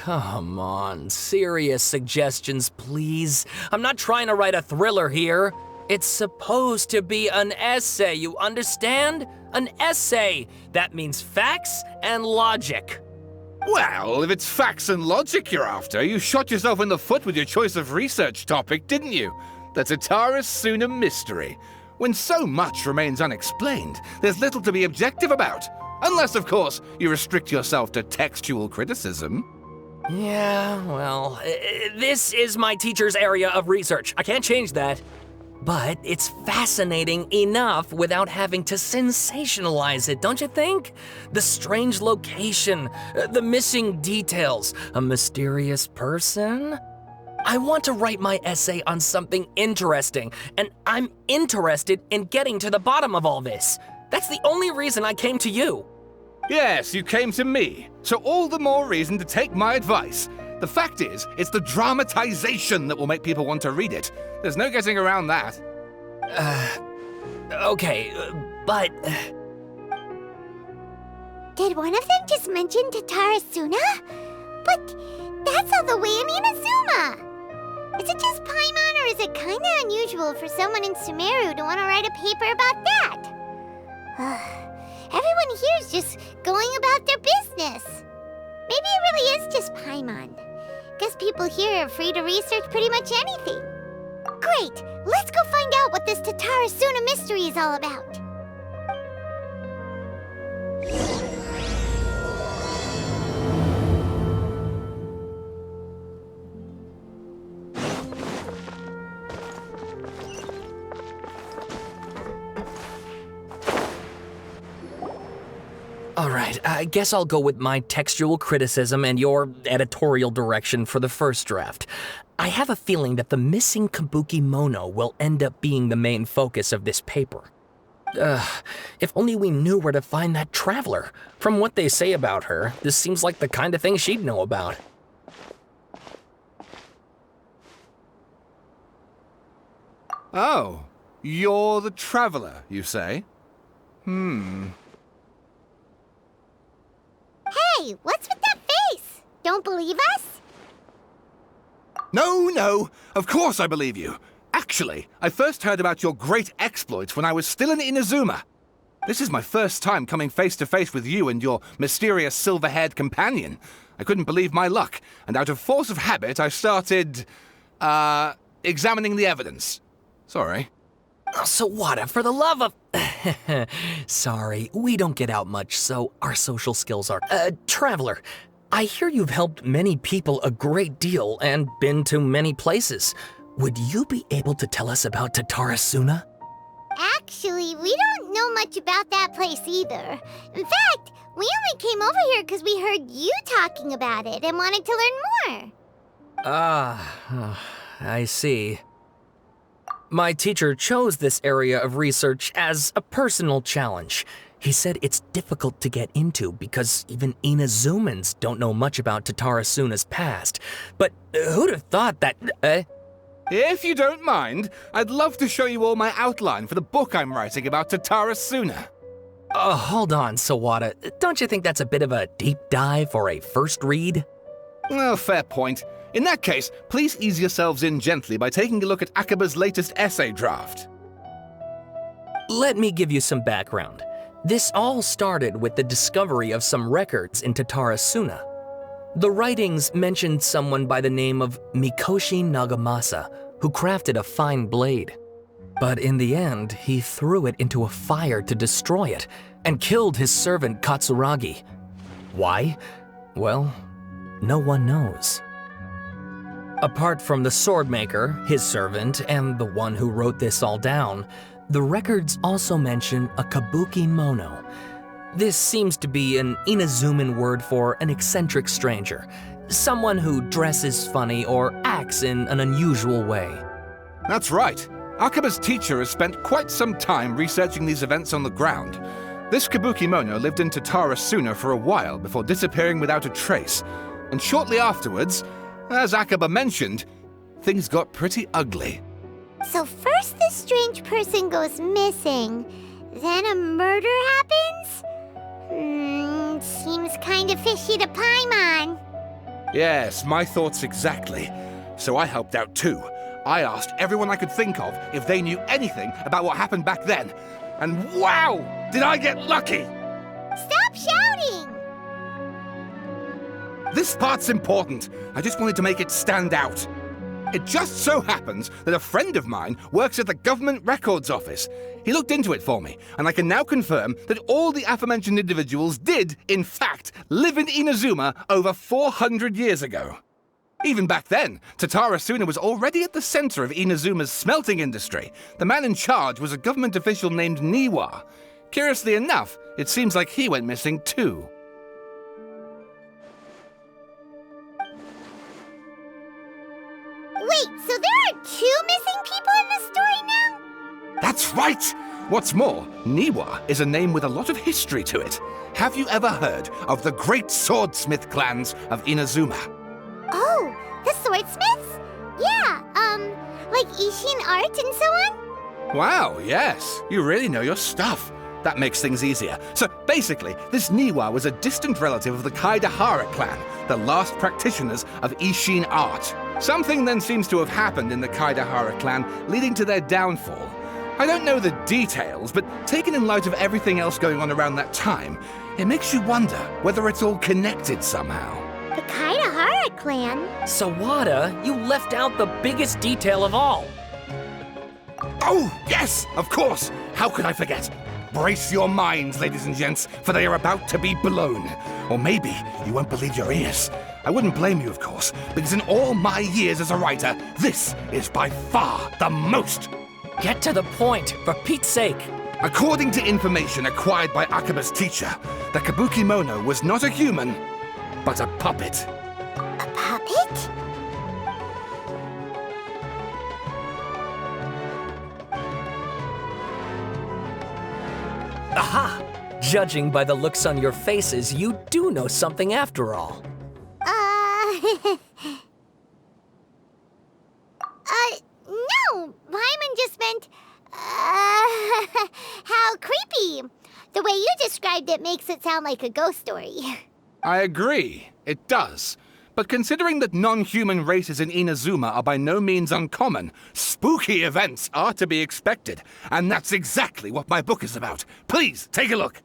come on, serious suggestions, please. I'm not trying to write a thriller here. It's supposed to be an essay, you understand? An essay. That means facts and logic. Well, if it's facts and logic you're after, you shot yourself in the foot with your choice of research topic, didn't you? The Tatara Suna mystery. When so much remains unexplained, there's little to be objective about. Unless, of course, you restrict yourself to textual criticism. Yeah, well, this is my teacher's area of research. I can't change that. But it's fascinating enough without having to sensationalize it, don't you think? The strange location, the missing details, a mysterious person. I want to write my essay on something interesting, and I'm interested in getting to the bottom of all this. That's the only reason I came to you. Yes, you came to me, so all the more reason to take my advice. The fact is, it's the dramatization that will make people want to read it. There's no getting around that. Okay, but... Did one of them just mention Tatara Suna? But that's all the way in Inazuma! Is it just Paimon, or is it kinda unusual for someone in Sumeru to want to write a paper about that? Everyone here is just going about their business. Maybe it really is just Paimon. Guess people here are free to research pretty much anything. Great! Let's go find out what this Tatara Suna mystery is all about. All right, I guess I'll go with my textual criticism and your editorial direction for the first draft. I have a feeling that the missing Kabuki Mono will end up being the main focus of this paper. If only we knew where to find that traveler. From what they say about her, this seems like the kind of thing she'd know about. Oh, you're the traveler, you say? Hey, what's with that face? Don't believe us? No, of course I believe you. Actually, I first heard about your great exploits when I was still in Inazuma. This is my first time coming face to face with you and your mysterious silver-haired companion. I couldn't believe my luck, and out of force of habit, I started, examining the evidence. Sorry. Oh, Sawada, for the love of... Sorry, we don't get out much, so our social skills are... Traveler, I hear you've helped many people a great deal and been to many places. Would you be able to tell us about Tatara Suna? Actually, we don't know much about that place either. In fact, we only came over here because we heard you talking about it and wanted to learn more. I see. My teacher chose this area of research as a personal challenge. He said it's difficult to get into because even Inazumans don't know much about Tatara Suna's past. But who'd have thought that... If you don't mind, I'd love to show you all my outline for the book I'm writing about Tatara Suna. Hold on, Sawada. Don't you think that's a bit of a deep dive or a first read? Well, fair point. In that case, please ease yourselves in gently by taking a look at Akaba's latest essay draft. Let me give you some background. This all started with the discovery of some records in Tatara Suna. The writings mentioned someone by the name of Mikoshi Nagamasa, who crafted a fine blade. But in the end, he threw it into a fire to destroy it, and killed his servant Katsuragi. Why? Well, no one knows. Apart from the swordmaker, his servant, and the one who wrote this all down, the records also mention a Kabuki Mono. This seems to be an Inazuman word for an eccentric stranger, someone who dresses funny or acts in an unusual way. That's right. Akaba's teacher has spent quite some time researching these events on the ground. This Kabuki Mono lived in Tatara Suna for a while before disappearing without a trace, and shortly afterwards, as Akaba mentioned, things got pretty ugly. So first this strange person goes missing, then a murder happens? Seems kinda fishy to Paimon. Yes, my thoughts exactly. So I helped out too. I asked everyone I could think of if they knew anything about what happened back then. And wow, did I get lucky! Stop shouting! This part's important. I just wanted to make it stand out. It just so happens that a friend of mine works at the Government Records Office. He looked into it for me, and I can now confirm that all the aforementioned individuals did, in fact, live in Inazuma over 400 years ago. Even back then, Tatara Suna was already at the center of Inazuma's smelting industry. The man in charge was a government official named Niwa. Curiously enough, it seems like he went missing too. Wait, so there are 2 missing people in this story now? That's right! What's more, Niwa is a name with a lot of history to it. Have you ever heard of the great swordsmith clans of Inazuma? Oh, the swordsmiths? Yeah, like Ishin art and so on? Wow, yes. You really know your stuff. That makes things easier. So basically, this Niwa was a distant relative of the Kaidahara clan, the last practitioners of Ishin art. Something then seems to have happened in the Kaidahara clan, leading to their downfall. I don't know the details, but taken in light of everything else going on around that time, it makes you wonder whether it's all connected somehow. The Kaidahara clan? Sawada, you left out the biggest detail of all. Oh, yes, of course. How could I forget? Brace your minds, ladies and gents, for they are about to be blown. Or maybe you won't believe your ears. I wouldn't blame you, of course, because in all my years as a writer, this is by far the most. Get to the point, for Pete's sake. According to information acquired by Akaba's teacher, the Kabukimono was not a human, but a puppet. A puppet? Aha! Judging by the looks on your faces, you do know something after all. No, Hyman just meant, how creepy. The way you described it makes it sound like a ghost story. I agree, it does. But considering that non-human races in Inazuma are by no means uncommon, spooky events are to be expected. And that's exactly what my book is about. Please, take a look.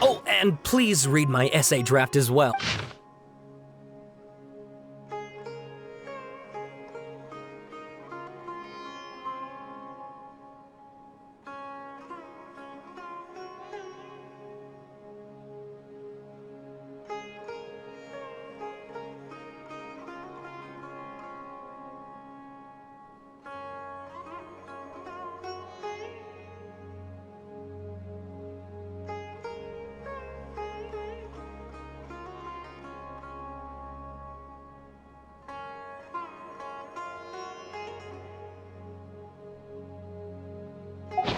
Oh, and please read my essay draft as well.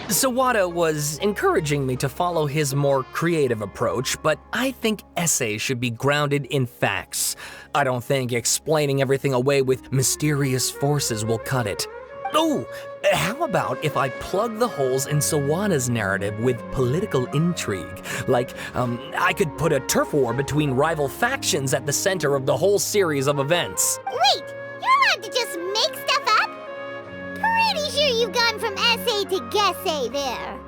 Sawada was encouraging me to follow his more creative approach, but I think essays should be grounded in facts. I don't think explaining everything away with mysterious forces will cut it. Oh, how about if I plug the holes in Sawada's narrative with political intrigue? Like, I could put a turf war between rival factions at the center of the whole series of events. Wait, you're allowed to just make stuff up? Pretty sure you've gone from essay to guessay there.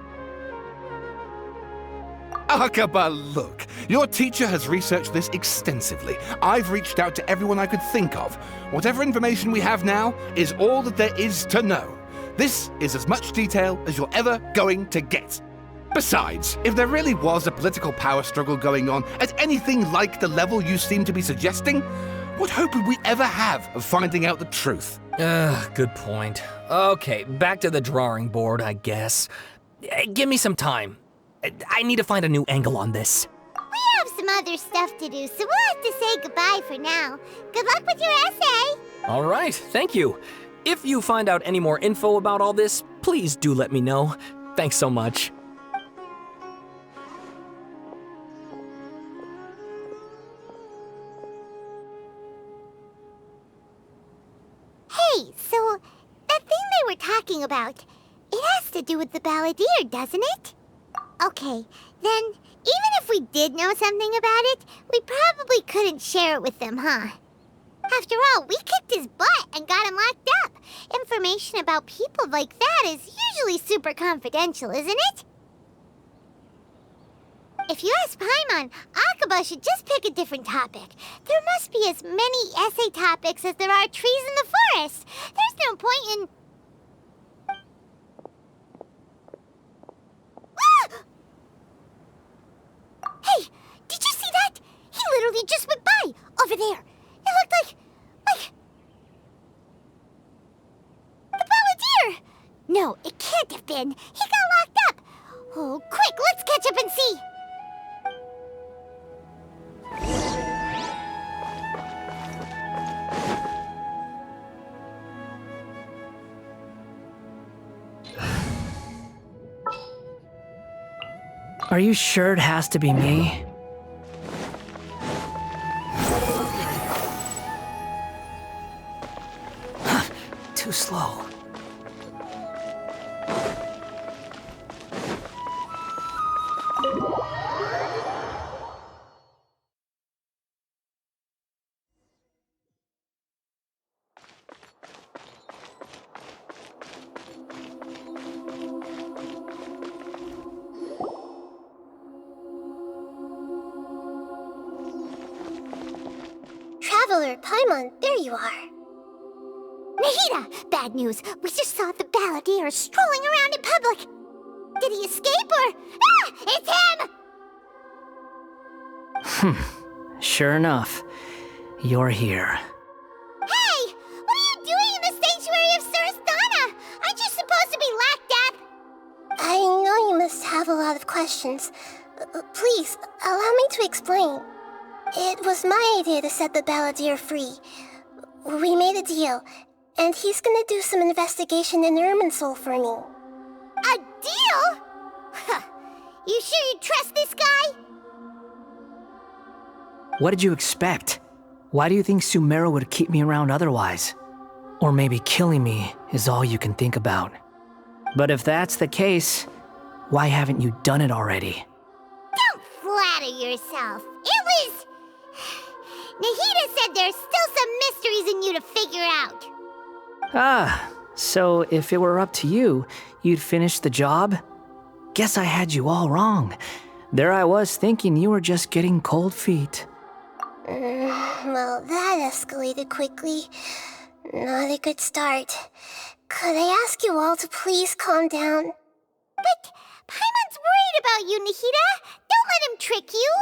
Akaba, look. Your teacher has researched this extensively. I've reached out to everyone I could think of. Whatever information we have now is all that there is to know. This is as much detail as you're ever going to get. Besides, if there really was a political power struggle going on at anything like the level you seem to be suggesting, what hope would we ever have of finding out the truth? Good point. Okay, back to the drawing board, I guess. Give me some time. I need to find a new angle on this. We have some other stuff to do, so we'll have to say goodbye for now. Good luck with your essay. All right, thank you. If you find out any more info about all this, please do let me know. Thanks so much. Hey, so that thing they were talking about, it has to do with the balladeer, doesn't it? Okay, then even if we did know something about it, we probably couldn't share it with them, huh? After all, we kicked his butt and got him locked up. Information about people like that is usually super confidential, isn't it? If you ask Paimon, Akaba should just pick a different topic. There must be as many essay topics as there are trees in the forest. There's no point in... Hey, did you see that? He literally just went by, over there. It looked like... the balladeer! No, it can't have been. He got locked up. Oh, quick, let's catch up and see. Are you sure it has to be me? Too slow. Traveler, Paimon, there you are. Nahida! Bad news. We just saw the balladeer strolling around in public. Did he escape or... Ah! It's him! Sure enough, you're here. Hey! What are you doing in the sanctuary of Surasthana? Aren't you supposed to be locked up? I know you must have a lot of questions. Please, allow me to explain. It was my idea to set the balladeer free. We made a deal, and he's gonna do some investigation in Irminsul for me. A deal? Huh. You sure you trust this guy? What did you expect? Why do you think Sumeru would keep me around otherwise? Or maybe killing me is all you can think about. But if that's the case, why haven't you done it already? Don't flatter yourself. It was... Nahida said there's still some mysteries in you to figure out. Ah, so if it were up to you, you'd finish the job? Guess I had you all wrong. There I was thinking you were just getting cold feet. Well, that escalated quickly. Not a good start. Could I ask you all to please calm down? But Paimon's worried about you, Nahida. Don't let him trick you.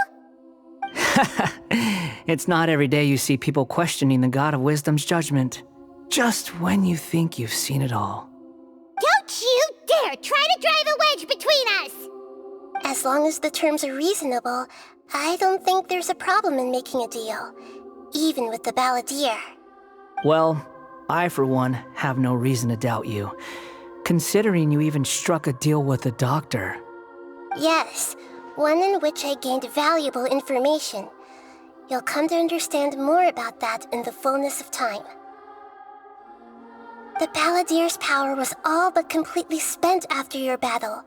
It's not every day you see people questioning the God of Wisdom's judgment. Just when you think you've seen it all. Don't you dare try to drive a wedge between us! As long as the terms are reasonable, I don't think there's a problem in making a deal. Even with the balladeer. Well, I for one have no reason to doubt you, considering you even struck a deal with the doctor. Yes, one in which I gained valuable information. You'll come to understand more about that in the fullness of time. The balladeer's power was all but completely spent after your battle.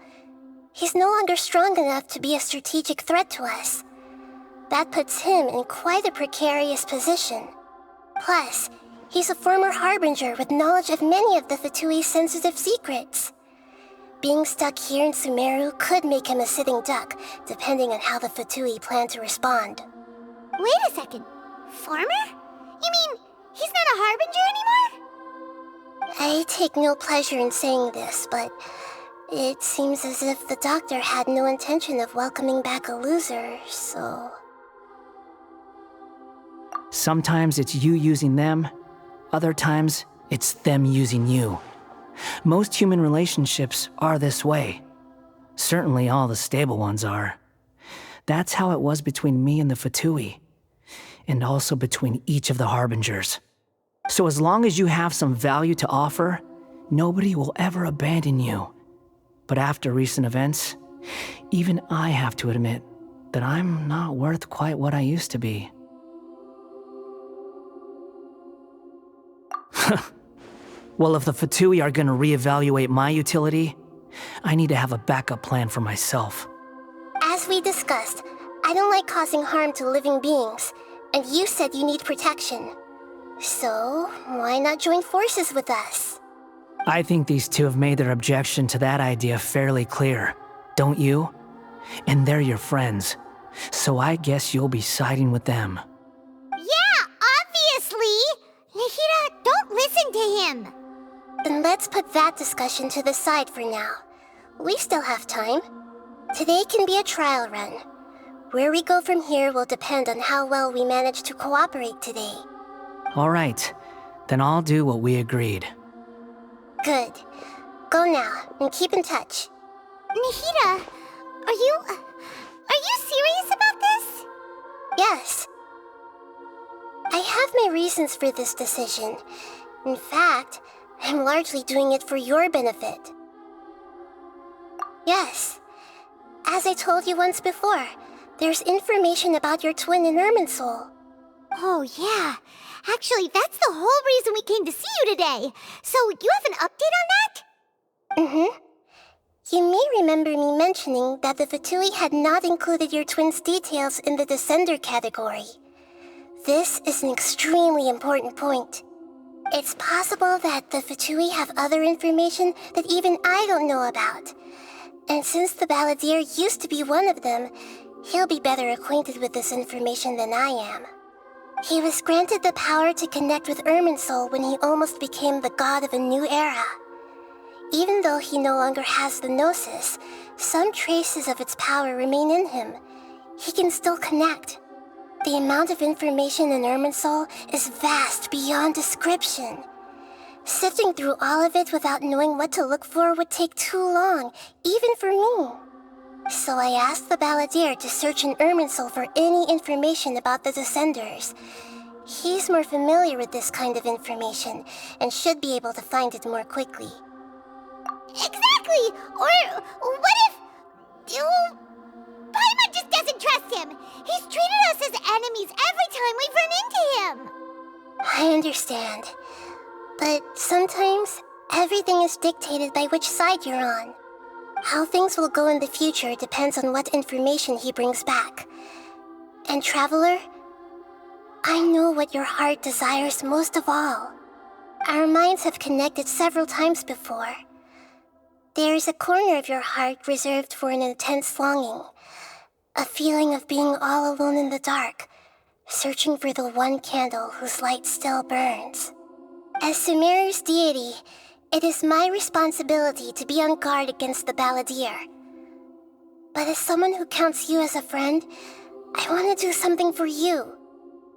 He's no longer strong enough to be a strategic threat to us. That puts him in quite a precarious position. Plus, he's a former Harbinger with knowledge of many of the Fatui's sensitive secrets. Being stuck here in Sumeru could make him a sitting duck, depending on how the Fatui plan to respond. Wait a second. Former? You mean he's not a Harbinger anymore? I take no pleasure in saying this, but it seems as if the doctor had no intention of welcoming back a loser, so... Sometimes it's you using them, other times it's them using you. Most human relationships are this way. Certainly all the stable ones are. That's how it was between me and the Fatui, and also between each of the Harbingers. So as long as you have some value to offer, nobody will ever abandon you. But after recent events, even I have to admit that I'm not worth quite what I used to be. Well, if the Fatui are gonna reevaluate my utility, I need to have a backup plan for myself. As we discussed, I don't like causing harm to living beings, and you said you need protection. So, why not join forces with us? I think these two have made their objection to that idea fairly clear, don't you? And they're your friends, so I guess you'll be siding with them. Yeah, obviously! Nahida, don't listen to him! Then let's put that discussion to the side for now. We still have time. Today can be a trial run. Where we go from here will depend on how well we manage to cooperate today. All right, then I'll do what we agreed. Good. Go now, and keep in touch. Nahida, are you serious about this? Yes. I have my reasons for this decision. In fact, I'm largely doing it for your benefit. Yes. As I told you once before, there's information about your twin in Irminsul. Oh, yeah. Actually, that's the whole reason we came to see you today. So, you have an update on that? Mm-hmm. You may remember me mentioning that the Fatui had not included your twin's details in the Descender category. This is an extremely important point. It's possible that the Fatui have other information that even I don't know about. And since the Balladeer used to be one of them, he'll be better acquainted with this information than I am. He was granted the power to connect with Irminsul when he almost became the god of a new era. Even though he no longer has the Gnosis, some traces of its power remain in him. He can still connect. The amount of information in Irminsul is vast beyond description. Sifting through all of it without knowing what to look for would take too long, even for me. So I asked the Balladeer to search in Irminsul for any information about the Descenders. He's more familiar with this kind of information, and should be able to find it more quickly. Exactly! Or what if... Paimon just doesn't trust him! He's treated us as enemies every time we've run into him! I understand. But sometimes, everything is dictated by which side you're on. How things will go in the future depends on what information he brings back. And Traveler, I know what your heart desires most of all. Our minds have connected several times before. There is a corner of your heart reserved for an intense longing. A feeling of being all alone in the dark, searching for the one candle whose light still burns. As Sumeru's deity, it is my responsibility to be on guard against the Balladeer. But as someone who counts you as a friend, I want to do something for you.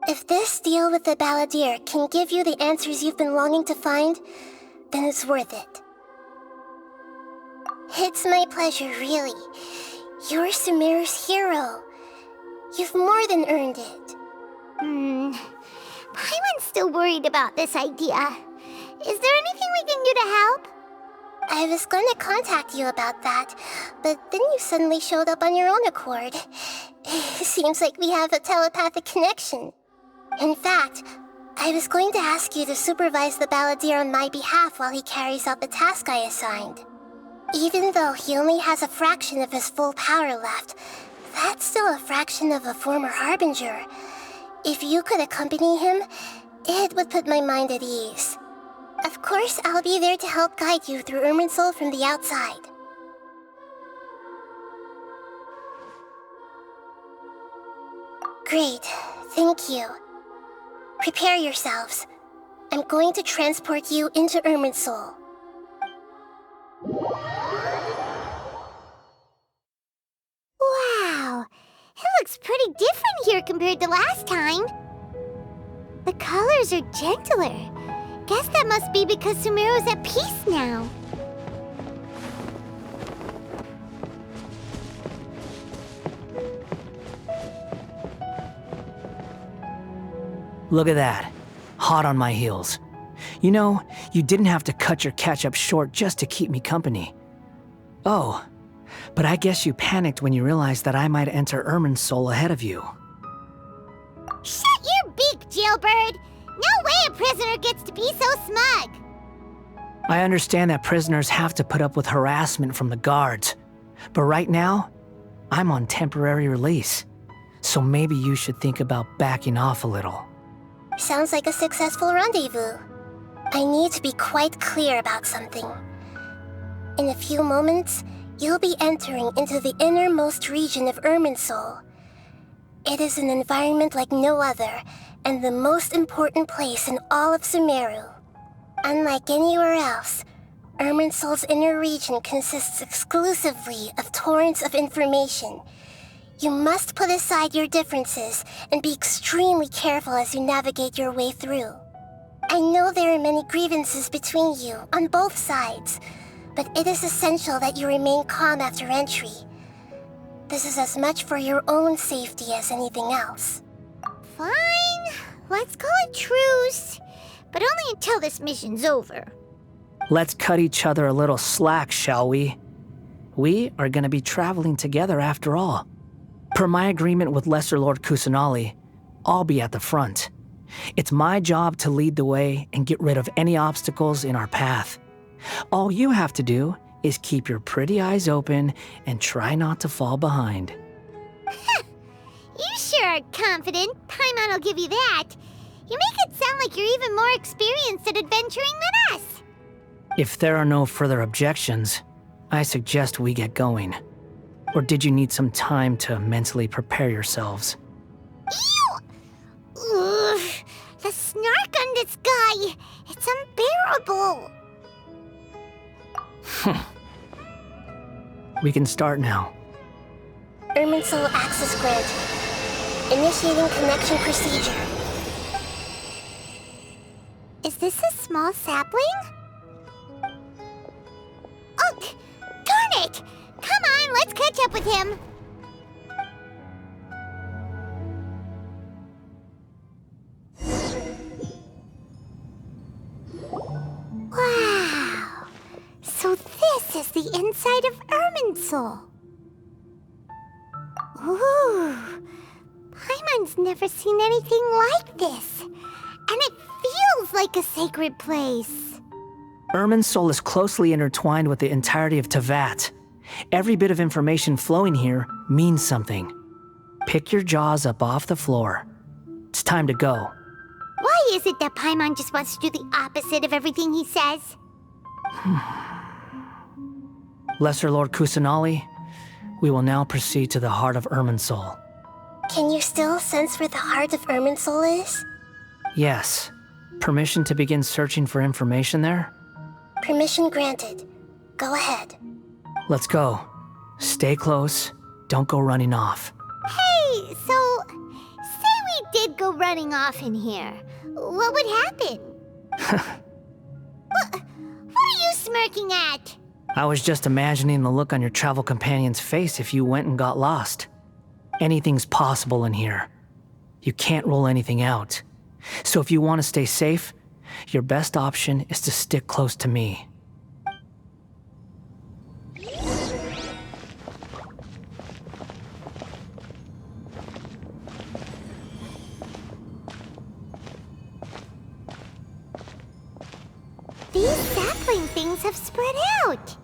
If this deal with the Balladeer can give you the answers you've been longing to find, then it's worth it. It's my pleasure, really. You're Sumeru's hero. You've more than earned it. Paimon's still worried about this idea. Is there anything we can do to help? I was going to contact you about that, but then you suddenly showed up on your own accord. Seems like we have a telepathic connection. In fact, I was going to ask you to supervise the Balladeer on my behalf while he carries out the task I assigned. Even though he only has a fraction of his full power left, that's still a fraction of a former Harbinger. If you could accompany him, it would put my mind at ease. Of course, I'll be there to help guide you through Irminsul from the outside. Great, thank you. Prepare yourselves. I'm going to transport you into Irminsul. Wow, it looks pretty different here compared to last time. The colors are gentler. Guess that must be because Sumeru's at peace now. Look at that. Hot on my heels. You know, you didn't have to cut your catch-up short just to keep me company. Oh, but I guess you panicked when you realized that I might enter Irminsul ahead of you. Shut your beak, jailbird! No way a prisoner gets to be so smug! I understand that prisoners have to put up with harassment from the guards, but right now, I'm on temporary release, so maybe you should think about backing off a little. Sounds like a successful rendezvous. I need to be quite clear about something. In a few moments, you'll be entering into the innermost region of Irminsul. It is an environment like no other, and the most important place in all of Sumeru. Unlike anywhere else, Irminsul's inner region consists exclusively of torrents of information. You must put aside your differences and be extremely careful as you navigate your way through. I know there are many grievances between you on both sides, but it is essential that you remain calm after entry. This is as much for your own safety as anything else. Fine, let's call it truce. But only until this mission's over. Let's cut each other a little slack, shall we? We are going to be traveling together after all. Per my agreement with Lesser Lord Kusanali, I'll be at the front. It's my job to lead the way and get rid of any obstacles in our path. All you have to do is keep your pretty eyes open and try not to fall behind. You sure are confident. Paimon will give you that. You make it sound like you're even more experienced at adventuring than us. If there are no further objections, I suggest we get going. Or did you need some time to mentally prepare yourselves? Ew! Ugh, the snark on this guy, it's unbearable. We can start now. Irminsul access granted. Initiating connection procedure. Is this a small sapling? Oh, darn it! Come on, let's catch up with him. Wow! So this is the inside of Irminsul. Ooh! Paimon's never seen anything like this. And it feels like a sacred place. Irminsul is closely intertwined with the entirety of Tevat. Every bit of information flowing here means something. Pick your jaws up off the floor. It's time to go. Why is it that Paimon just wants to do the opposite of everything he says? Lesser Lord Kusanali, we will now proceed to the heart of Irminsul. Can you still sense where the heart of Irminsul is? Yes. Permission to begin searching for information there? Permission granted. Go ahead. Let's go. Stay close. Don't go running off. Hey, so, say we did go running off in here. What would happen? What are you smirking at? I was just imagining the look on your travel companion's face if you went and got lost. Anything's possible in here. You can't rule anything out. So if you want to stay safe, your best option is to stick close to me. These sapling things have spread out.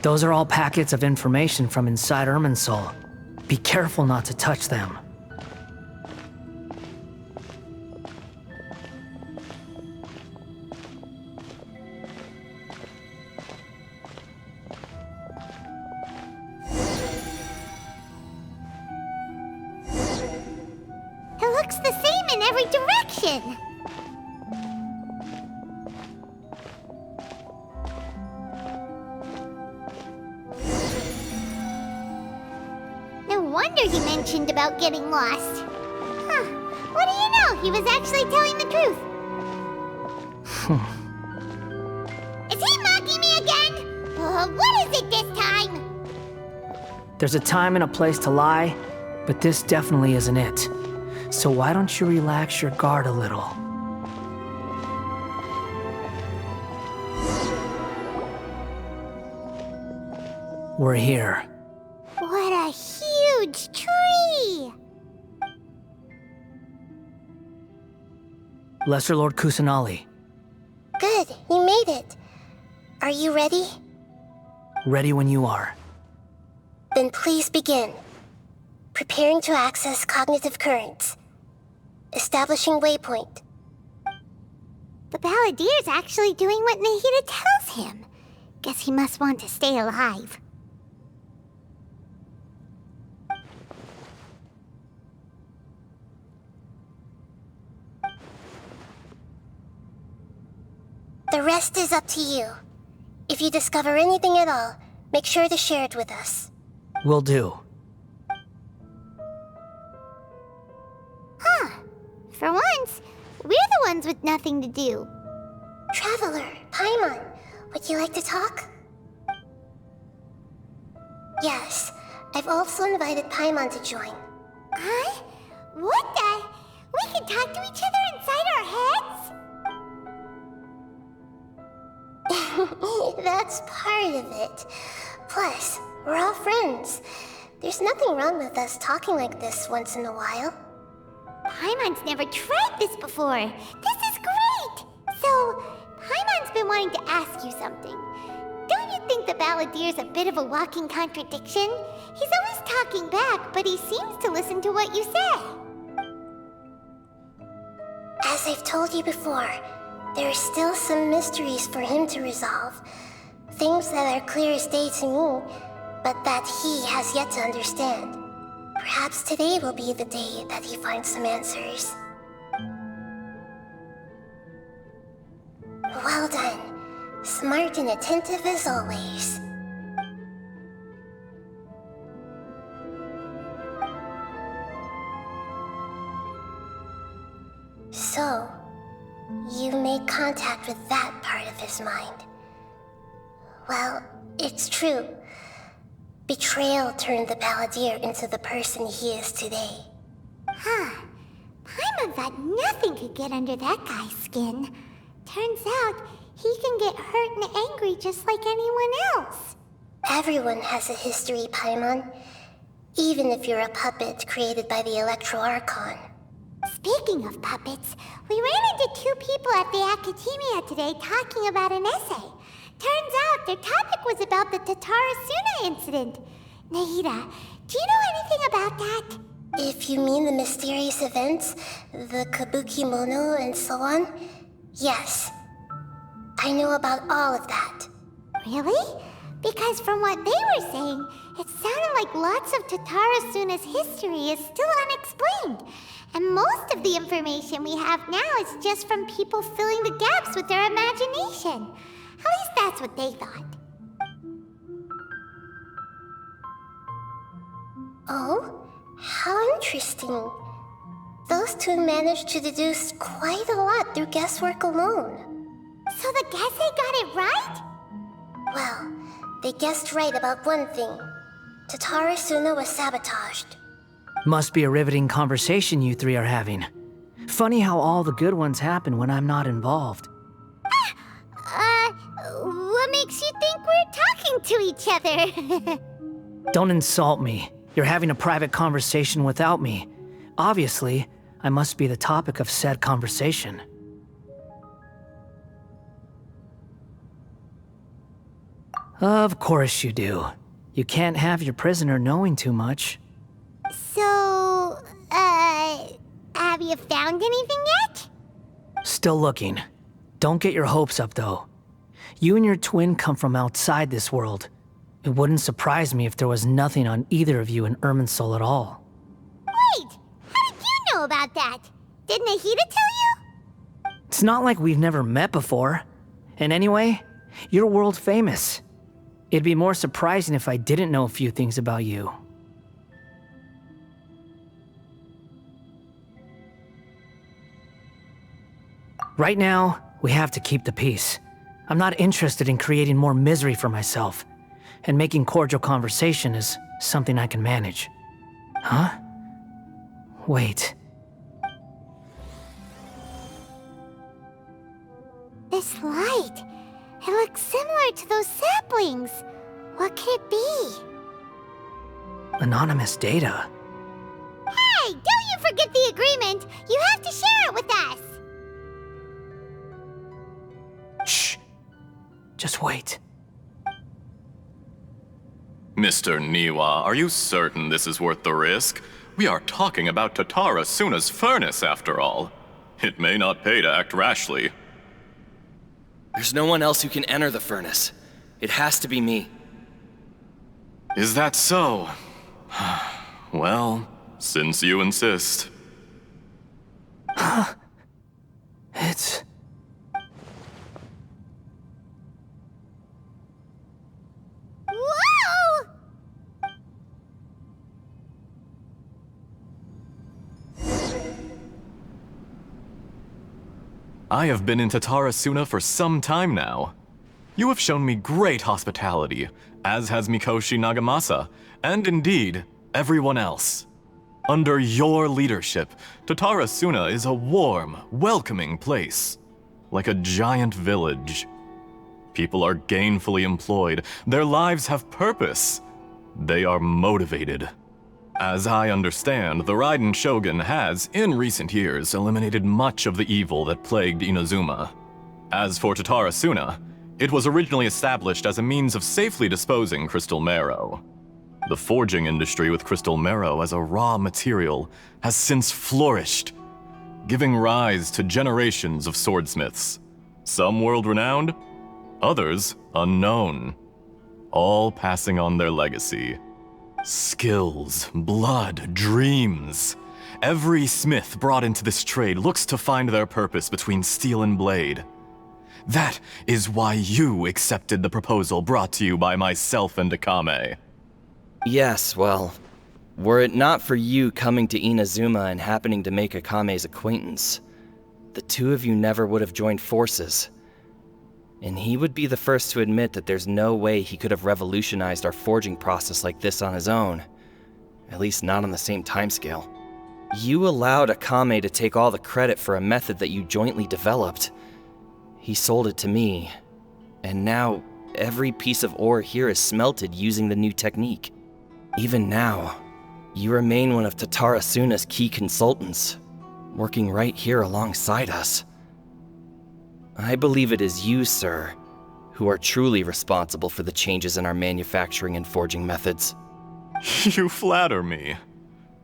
Those are all packets of information from inside Irminsul. Be careful not to touch them. It looks the same in every direction. No wonder he mentioned about getting lost. Huh. What do you know? He was actually telling the truth. Is he mocking me again? What is it this time? There's a time and a place to lie, but this definitely isn't it. So why don't you relax your guard a little? We're here. What a huge tree! Lesser Lord Kusanali, Good, you made it. Are you ready? ready when you are. Then please begin. Preparing to access cognitive currents. Establishing waypoint. The Balladeer's actually doing what Nahida tells him. Guess he must want to stay alive. The rest is up to you. If you discover anything at all, make sure to share it with us. Will do. For once, we're the ones with nothing to do. Traveler, Paimon, would you like to talk? Yes, I've also invited Paimon to join. Huh? What the? We can talk to each other inside our heads? That's part of it. Plus, we're all friends. There's nothing wrong with us talking like this once in a while. Paimon's never tried this before. This is great! So, Paimon's been wanting to ask you something. Don't you think the Balladeer's a bit of a walking contradiction? He's always talking back, but he seems to listen to what you say. As I've told you before, there are still some mysteries for him to resolve. Things that are clear as day to me, but that he has yet to understand. Perhaps today will be the day that he finds some answers. Well done. Smart and attentive as always. So, you made contact with that part of his mind. Well, it's true. Betrayal turned the Balladeer into the person he is today. Paimon thought nothing could get under that guy's skin. Turns out, he can get hurt and angry just like anyone else. Everyone has a history, Paimon. Even if you're a puppet created by the Archon. Speaking of puppets, we ran into two people at the Academia today talking about an essay. Turns out their topic was about the Tatarasuna incident. Nahida, do you know anything about that? If you mean the mysterious events, the Kabuki Mono and so on, yes. I know about all of that. Really? Because from what they were saying, it sounded like lots of Tatarasuna's history is still unexplained. And most of the information we have now is just from people filling the gaps with their imagination. At least that's what they thought. Oh? How interesting. Those two managed to deduce quite a lot through guesswork alone. So the Gesse got it right? Well, they guessed right about one thing. Tatarasuna was sabotaged. Must be a riveting conversation you three are having. Funny how all the good ones happen when I'm not involved. What makes you think we're talking to each other? Don't insult me. You're having a private conversation without me. Obviously, I must be the topic of said conversation. Of course you do. You can't have your prisoner knowing too much. So, have you found anything yet? Still looking. Don't get your hopes up, though. You and your twin come from outside this world. It wouldn't surprise me if there was nothing on either of you in Irminsul at all. Wait! How did you know about that? Did Nahida tell you? It's not like we've never met before. And anyway, you're world famous. It'd be more surprising if I didn't know a few things about you. Right now, we have to keep the peace. I'm not interested in creating more misery for myself, and making cordial conversation is something I can manage. Huh? Wait. This light, it looks similar to those saplings. What could it be? Anonymous data. Hey, don't you forget the agreement! You have to share it with us! Shh. Just wait. Mr. Niwa, are you certain this is worth the risk? We are talking about Tatara Suna's furnace, after all. It may not pay to act rashly. There's no one else who can enter the furnace. It has to be me. Is that so? Well, since you insist. It's... Whoa! I have been in Tatara Suna for some time now. You have shown me great hospitality, as has Mikoshi Nagamasa, and indeed, everyone else. Under your leadership, Tatara Suna is a warm, welcoming place, like a giant village. People are gainfully employed, their lives have purpose. They are motivated. As I understand, the Raiden Shogun has, in recent years, eliminated much of the evil that plagued Inazuma. As for Tatara Suna, it was originally established as a means of safely disposing crystal marrow. The forging industry with crystal marrow as a raw material has since flourished, giving rise to generations of swordsmiths. Some world-renowned, others unknown, all passing on their legacy. Skills, blood, dreams. Every smith brought into this trade looks to find their purpose between steel and blade. That is why you accepted the proposal brought to you by myself and Akame. Yes, well, were it not for you coming to Inazuma and happening to make Akame's acquaintance, the two of you never would have joined forces. And he would be the first to admit that there's no way he could have revolutionized our forging process like this on his own. At least not on the same timescale. You allowed Akame to take all the credit for a method that you jointly developed. He sold it to me, and now every piece of ore here is smelted using the new technique. Even now, you remain one of Tatara Suna's key consultants, working right here alongside us. I believe it is you, sir, who are truly responsible for the changes in our manufacturing and forging methods. You flatter me.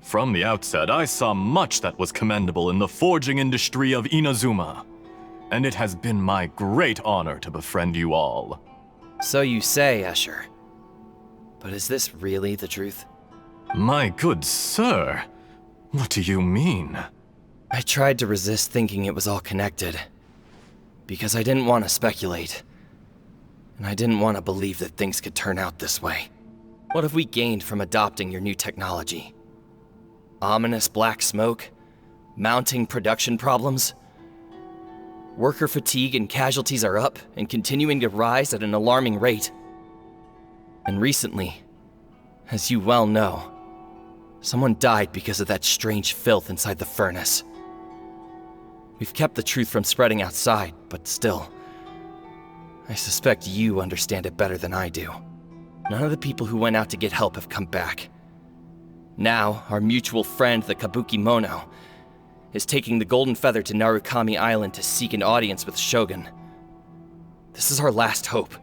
From the outset, I saw much that was commendable in the forging industry of Inazuma, and it has been my great honor to befriend you all. So you say, Escher. But is this really the truth? My good sir, what do you mean? I tried to resist thinking it was all connected, because I didn't want to speculate, and I didn't want to believe that things could turn out this way. What have we gained from adopting your new technology? Ominous black smoke? Mounting production problems? Worker fatigue and casualties are up and continuing to rise at an alarming rate. And recently, as you well know, someone died because of that strange filth inside the furnace. We've kept the truth from spreading outside, but still, I suspect you understand it better than I do. None of the people who went out to get help have come back. Now, our mutual friend, the Kabuki Mono, is taking the Golden Feather to Narukami Island to seek an audience with Shogun. This is our last hope.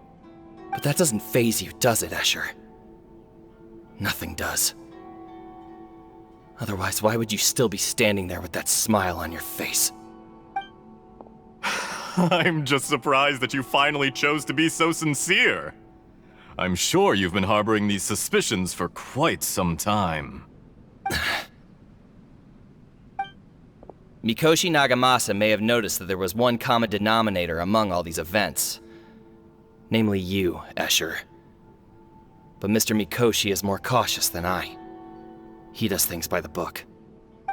But that doesn't faze you, does it, Escher? Nothing does. Otherwise, why would you still be standing there with that smile on your face? I'm just surprised that you finally chose to be so sincere. I'm sure you've been harboring these suspicions for quite some time. Mikoshi Nagamasa may have noticed that there was one common denominator among all these events. Namely you, Escher. But Mr. Mikoshi is more cautious than I. He does things by the book.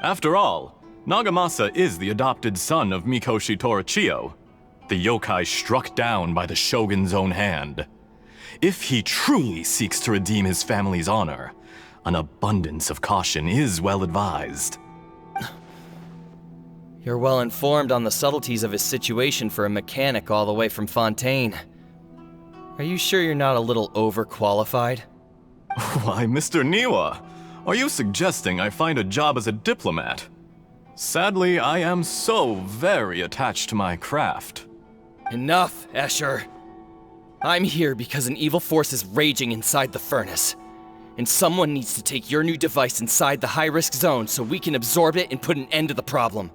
After all, Nagamasa is the adopted son of Mikoshi Torichio, the yokai struck down by the Shogun's own hand. If he truly seeks to redeem his family's honor, an abundance of caution is well advised. You're well informed on the subtleties of his situation for a mechanic all the way from Fontaine. Are you sure you're not a little overqualified? Why, Mr. Niwa, are you suggesting I find a job as a diplomat? Sadly, I am so very attached to my craft. Enough, Escher. I'm here because an evil force is raging inside the furnace. And someone needs to take your new device inside the high-risk zone so we can absorb it and put an end to the problem.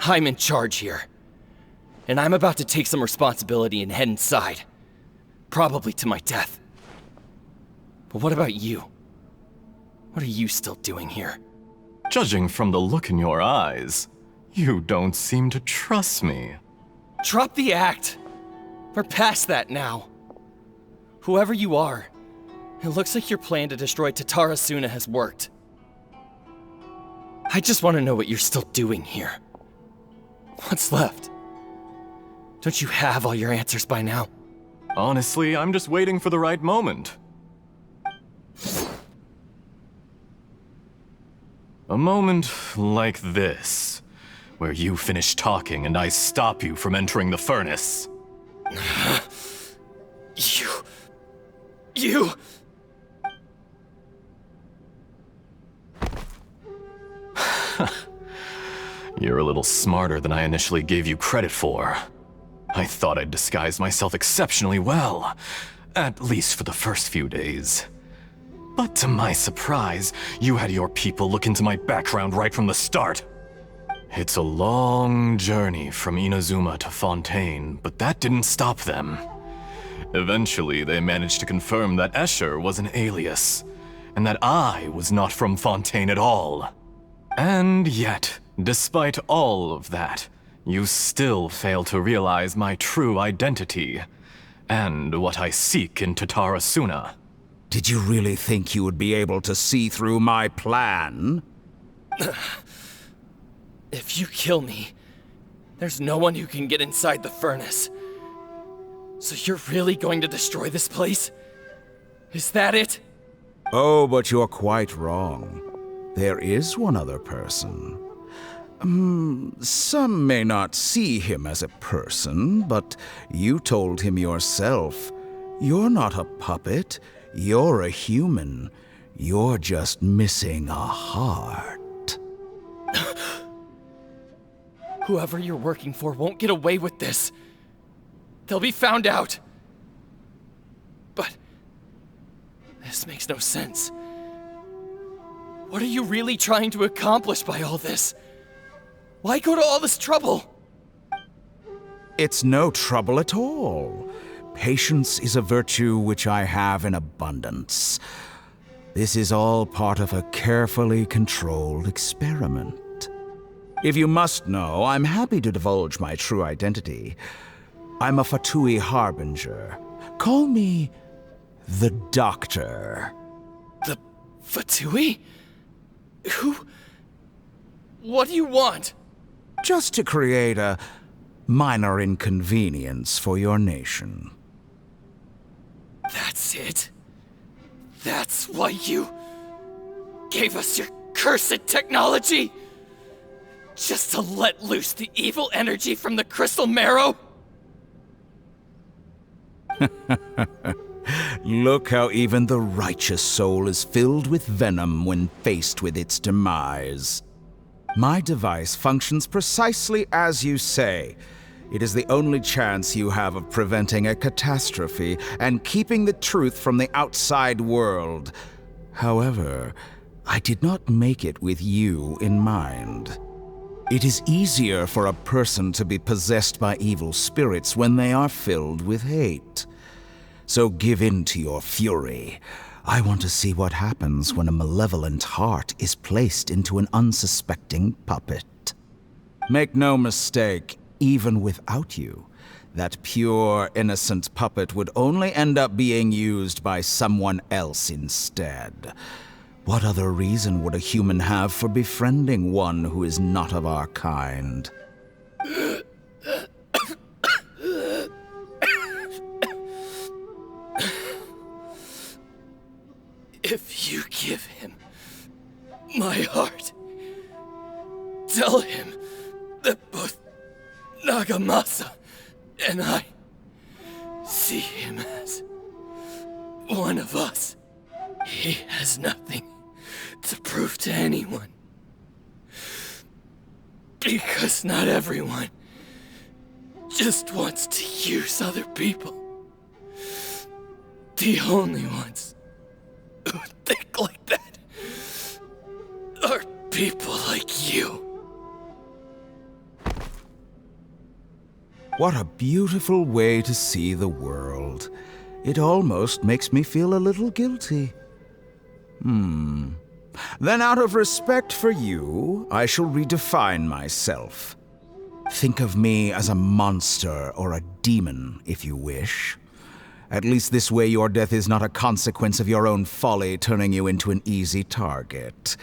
I'm in charge here. And I'm about to take some responsibility and head inside. Probably to my death. But what about you? What are you still doing here? Judging from the look in your eyes, you don't seem to trust me. Drop the act! We're past that now. Whoever you are, it looks like your plan to destroy Tatara Suna has worked. I just want to know what you're still doing here. What's left? Don't you have all your answers by now? Honestly, I'm just waiting for the right moment. A moment like this, where you finish talking and I stop you from entering the furnace. You... You're a little smarter than I initially gave you credit for. I thought I'd disguised myself exceptionally well, at least for the first few days. But to my surprise, you had your people look into my background right from the start. It's a long journey from Inazuma to Fontaine, but that didn't stop them. Eventually, they managed to confirm that Escher was an alias, and that I was not from Fontaine at all. And yet, despite all of that, you still fail to realize my true identity, and what I seek in Tatara Suna. Did you really think you would be able to see through my plan? If you kill me, there's no one who can get inside the furnace. So you're really going to destroy this place? Is that it? Oh, but you're quite wrong. There is one other person. Some may not see him as a person, but you told him yourself. You're not a puppet. You're a human. You're just missing a heart. Whoever you're working for won't get away with this. They'll be found out. But this makes no sense. What are you really trying to accomplish by all this? Why go to all this trouble? It's no trouble at all. Patience is a virtue which I have in abundance. This is all part of a carefully controlled experiment. If you must know, I'm happy to divulge my true identity. I'm a Fatui Harbinger. Call me the Doctor. The Fatui? Who? What do you want? Just to create a minor inconvenience for your nation. That's it? That's why you gave us your cursed technology? Just to let loose the evil energy from the crystal marrow? Look how even the righteous soul is filled with venom when faced with its demise. My device functions precisely as you say. It is the only chance you have of preventing a catastrophe and keeping the truth from the outside world. However, I did not make it with you in mind. It is easier for a person to be possessed by evil spirits when they are filled with hate. So give in to your fury. I want to see what happens when a malevolent heart is placed into an unsuspecting puppet. Make no mistake, even without you, that pure, innocent puppet would only end up being used by someone else instead. What other reason would a human have for befriending one who is not of our kind? If you give him my heart, tell him that both Nagamasa and I see him as one of us. He has nothing to prove to anyone. Because not everyone just wants to use other people. The only ones who think like that are people like you. What a beautiful way to see the world. It almost makes me feel a little guilty. Then out of respect for you, I shall redefine myself. Think of me as a monster or a demon, if you wish. At least this way your death is not a consequence of your own folly turning you into an easy target.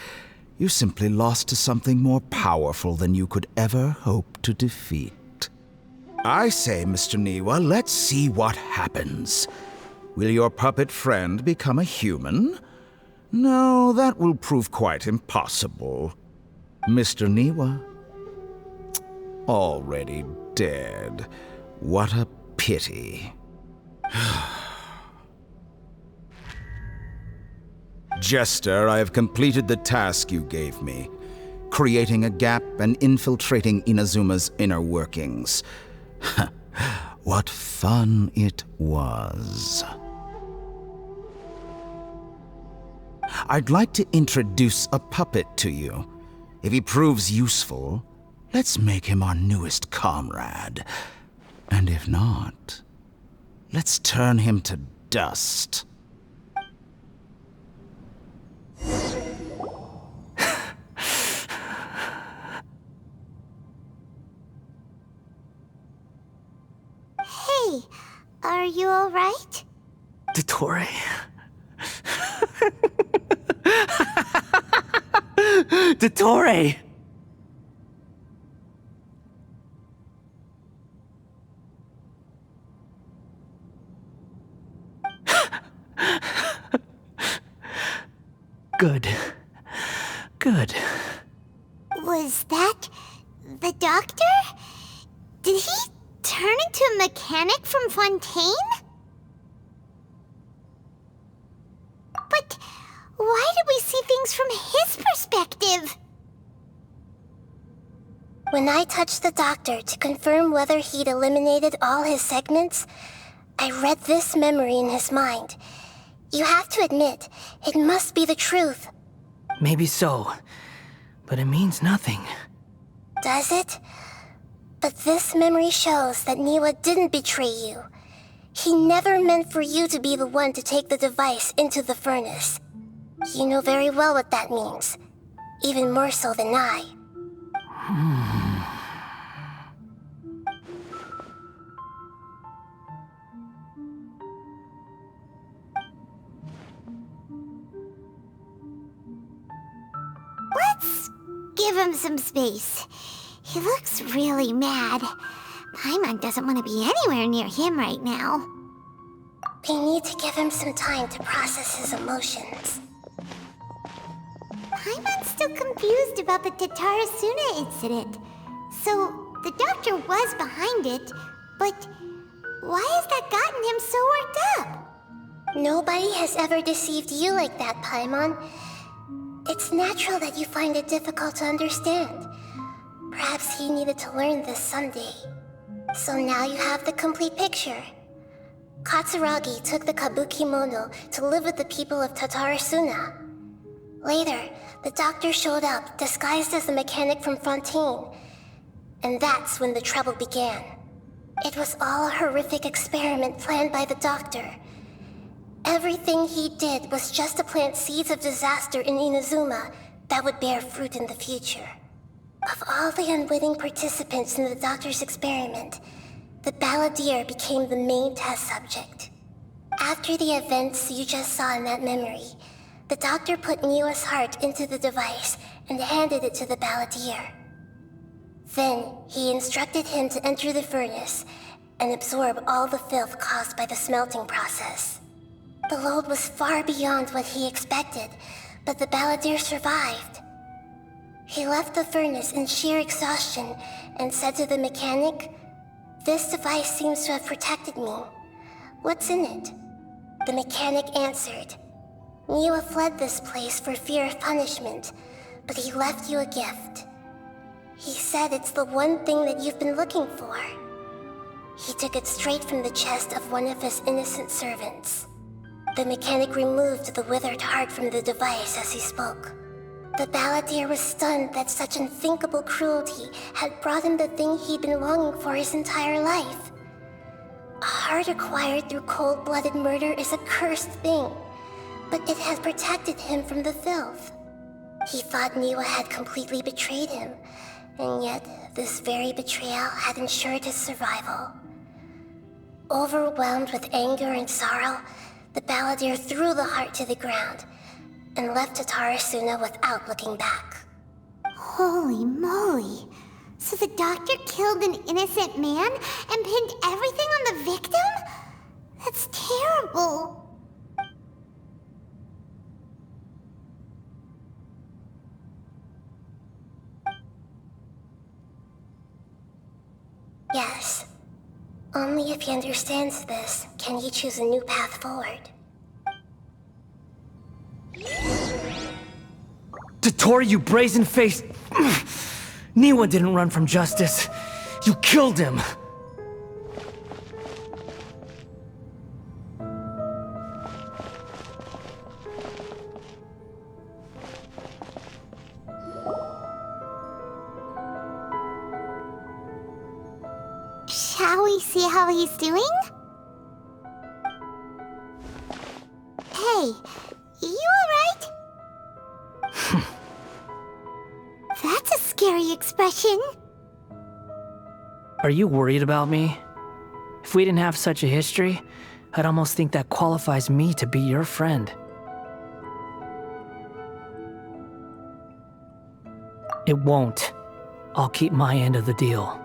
You simply lost to something more powerful than you could ever hope to defeat. I say, Mr. Niwa, let's see what happens. Will your puppet friend become a human? No, that will prove quite impossible. Mr. Niwa? Already dead. What a pity. Jester, I have completed the task you gave me, creating a gap and infiltrating Inazuma's inner workings. What fun it was. I'd like to introduce a puppet to you. If he proves useful, let's make him our newest comrade. And if not, let's turn him to dust. Hey, are you alright? Dottore. Dottore! Good. Good. Was that the doctor? Did he turn into a mechanic from Fontaine? But why did we see things from his perspective? When I touched the doctor to confirm whether he'd eliminated all his segments, I read this memory in his mind. You have to admit, it must be the truth. Maybe so, but it means nothing. Does it? But this memory shows that Niwa didn't betray you. He never meant for you to be the one to take the device into the furnace. You know very well what that means. Even more so than I. Let's give him some space. He looks really mad. Paimon doesn't want to be anywhere near him right now. We need to give him some time to process his emotions. Paimon's still confused about the Tatarasuna incident. So, the doctor was behind it, but why has that gotten him so worked up? Nobody has ever deceived you like that, Paimon. It's natural that you find it difficult to understand. Perhaps he needed to learn this someday. So now you have the complete picture. Katsuragi took the Kabuki Mono to live with the people of Tatarasuna. Later, the doctor showed up, disguised as a mechanic from Fontaine. And that's when the trouble began. It was all a horrific experiment planned by the doctor. Everything he did was just to plant seeds of disaster in Inazuma that would bear fruit in the future. Of all the unwitting participants in the doctor's experiment, the balladeer became the main test subject. After the events you just saw in that memory, the doctor put Niwa's heart into the device and handed it to the balladeer. Then, he instructed him to enter the furnace and absorb all the filth caused by the smelting process. The load was far beyond what he expected, but the balladeer survived. He left the furnace in sheer exhaustion and said to the mechanic, "This device seems to have protected me. What's in it?" The mechanic answered. Niwa fled this place for fear of punishment, but he left you a gift. He said it's the one thing that you've been looking for. He took it straight from the chest of one of his innocent servants. The mechanic removed the withered heart from the device as he spoke. The balladeer was stunned that such unthinkable cruelty had brought him the thing he'd been longing for his entire life. A heart acquired through cold-blooded murder is a cursed thing, but it has protected him from the filth. He thought Niwa had completely betrayed him, and yet this very betrayal had ensured his survival. Overwhelmed with anger and sorrow, the balladeer threw the heart to the ground and left Tatarasuna without looking back. Holy moly. So the doctor killed an innocent man and pinned everything on the victim? That's terrible. Yes. Only if he understands this can he choose a new path forward. Dottore, you brazen-faced... Niwa didn't run from justice. You killed him. Shall we see how he's doing? Hey, you alright? That's a scary expression. Are you worried about me? If we didn't have such a history, I'd almost think that qualifies me to be your friend. It won't. I'll keep my end of the deal.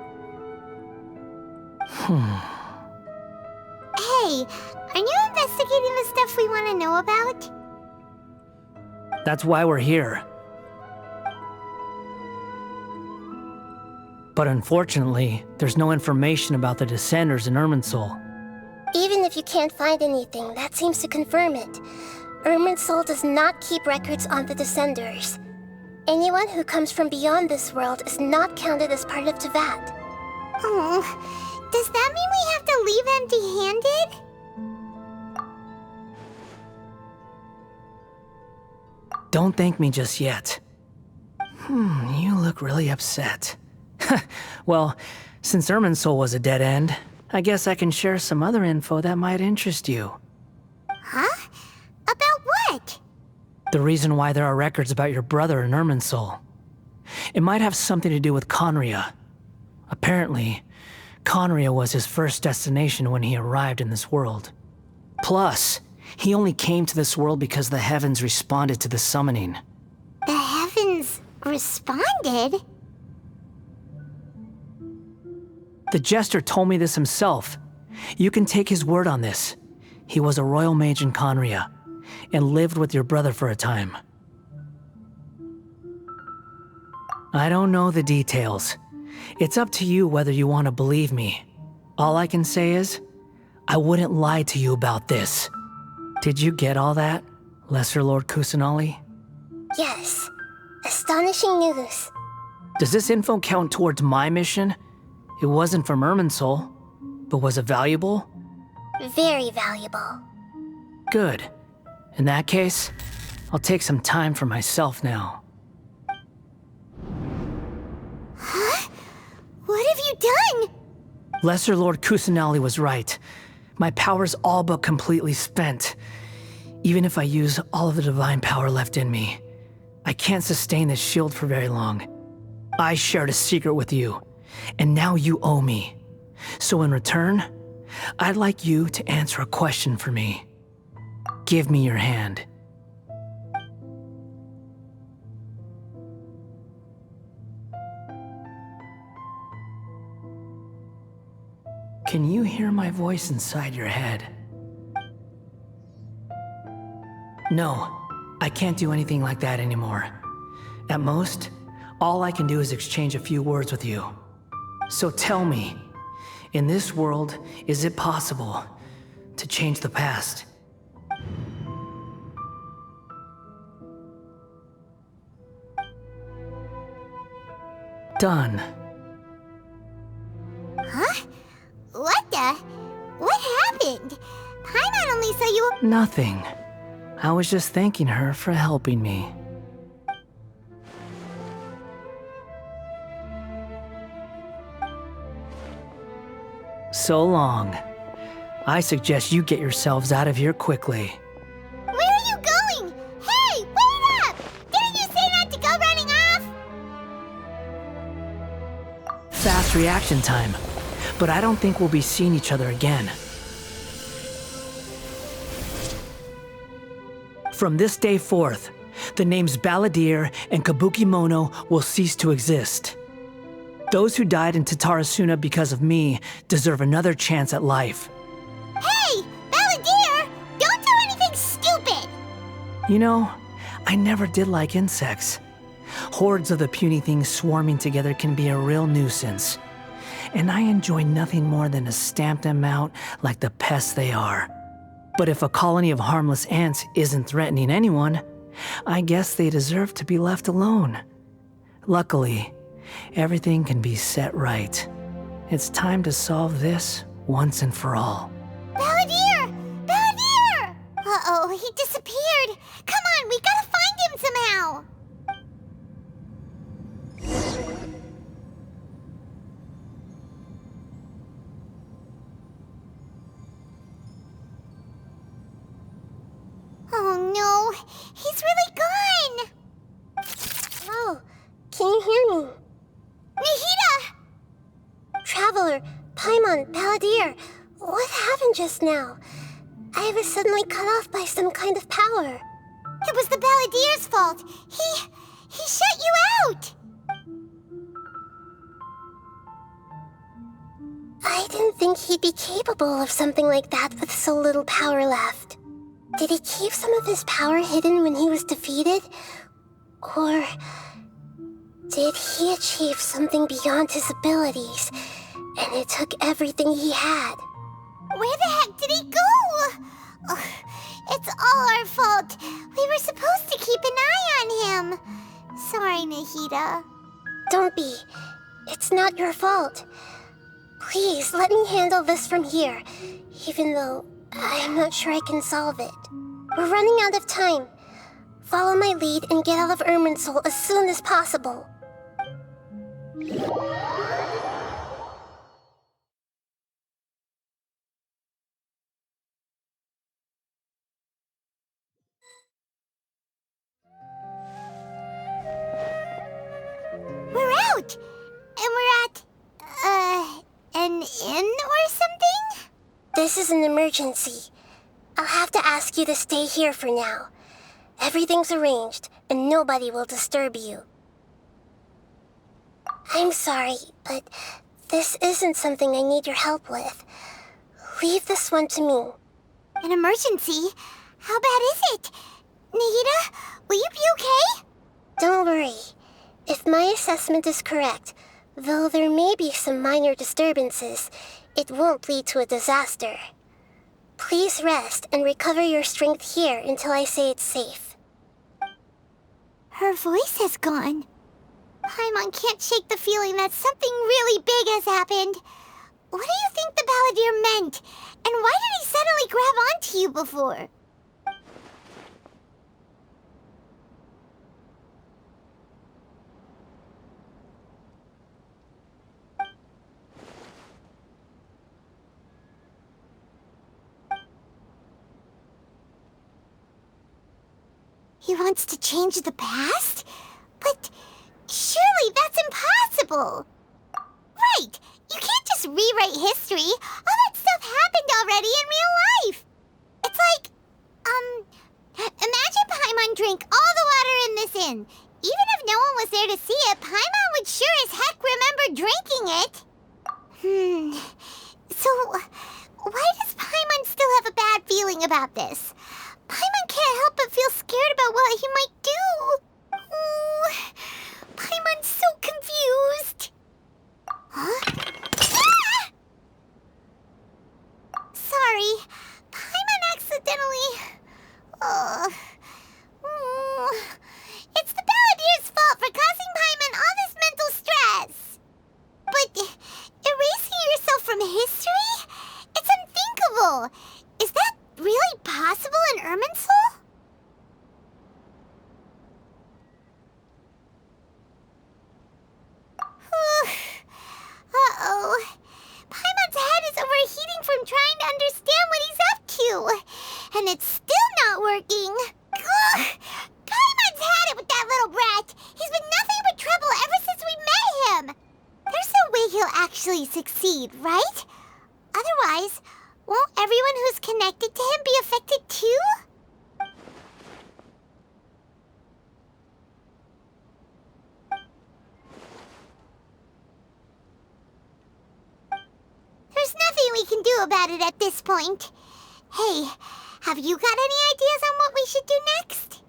Hey, aren't you investigating the stuff we want to know about? That's why we're here. But unfortunately, there's no information about the Descenders in Irminsul. Even if you can't find anything, that seems to confirm it. Irminsul does not keep records on the Descenders. Anyone who comes from beyond this world is not counted as part of Tevat. Oh, does that mean we have to leave empty-handed? Don't thank me just yet. You look really upset. Well, since Irminsul was a dead end, I guess I can share some other info that might interest you. Huh? About what? The reason why there are records about your brother in Irminsul. It might have something to do with Conria. Apparently, Conria was his first destination when he arrived in this world. Plus, he only came to this world because the heavens responded to the summoning. The heavens responded? The Jester told me this himself. You can take his word on this. He was a royal mage in Conria, and lived with your brother for a time. I don't know the details. It's up to you whether you want to believe me. All I can say is, I wouldn't lie to you about this. Did you get all that, Lesser Lord Kusanali? Yes. Astonishing news. Does this info count towards my mission? It wasn't from Irminsul, but was it valuable? Very valuable. Good. In that case, I'll take some time for myself now. Huh? What have you done? Lesser Lord Kusanali was right. My power's all but completely spent. Even if I use all of the divine power left in me, I can't sustain this shield for very long. I shared a secret with you, and now you owe me. So in return, I'd like you to answer a question for me. Give me your hand. Can you hear my voice inside your head? No, I can't do anything like that anymore. At most, all I can do is exchange a few words with you. So tell me, in this world, is it possible to change the past? Done. Huh? What the? What happened? Paimon only saw you. Nothing. I was just thanking her for helping me. So long. I suggest you get yourselves out of here quickly. Where are you going? Hey, wait up! Didn't you say not to go running off? Fast reaction time. But I don't think we'll be seeing each other again. From this day forth, the names Balladeer and Kabukimono will cease to exist. Those who died in Tatarasuna because of me deserve another chance at life. Hey, Balladeer! Don't do anything stupid! You know, I never did like insects. Hordes of the puny things swarming together can be a real nuisance. And I enjoy nothing more than to stamp them out like the pests they are. But if a colony of harmless ants isn't threatening anyone, I guess they deserve to be left alone. Luckily, everything can be set right. It's time to solve this once and for all. Balladeer! Balladeer! Uh-oh, he disappeared. Come on, we gotta find him somehow. Oh no, he's really gone! Oh, can you hear me? Nahida! Traveler, Paimon, Balladeer, what happened just now? I was suddenly cut off by some kind of power. It was the Balladeer's fault. He shut you out! I didn't think he'd be capable of something like that with so little power left. Did he keep some of his power hidden when he was defeated? Or did he achieve something beyond his abilities, and it took everything he had? Where the heck did he go? Ugh, it's all our fault. We were supposed to keep an eye on him. Sorry, Nahida. Don't be. It's not your fault. Please, let me handle this from here, even though I'm not sure I can solve it. We're running out of time. Follow my lead and get out of Irminsul as soon as possible. We're out! And we're at, an inn or something? This is an emergency. I'll have to ask you to stay here for now. Everything's arranged, and nobody will disturb you. I'm sorry, but this isn't something I need your help with. Leave this one to me. An emergency? How bad is it? Nahida, will you be okay? Don't worry. If my assessment is correct, though there may be some minor disturbances, it won't lead to a disaster. Please rest and recover your strength here until I say it's safe. Her voice has gone. Paimon can't shake the feeling that something really big has happened. What do you think the Balladeer meant? And why did he suddenly grab onto you before? He wants to change the past? But surely that's impossible! Right! You can't just rewrite history! All that stuff happened already in real life! It's like, imagine Paimon drank all the water in this inn. Even if no one was there to see it, Paimon would sure as heck remember drinking it. So, why does Paimon still have a bad feeling about this? Paimon can't help but feel scared about what he might do. Ooh, Paimon's so confused. Huh? Ah! Sorry, Paimon accidentally... It's the Balladeer's fault for causing Paimon all this mental stress. Whoa! Is that really possible in Irminsul? Uh-oh. Paimon's head is overheating from trying to understand what he's up to. And it's still not working. Ugh. Paimon's had it with that little brat. He's been nothing but trouble ever since we met him. There's no way he'll actually succeed, right? Otherwise, won't everyone who's connected to him be affected too? There's nothing we can do about it at this point. Hey, have you got any ideas on what we should do next?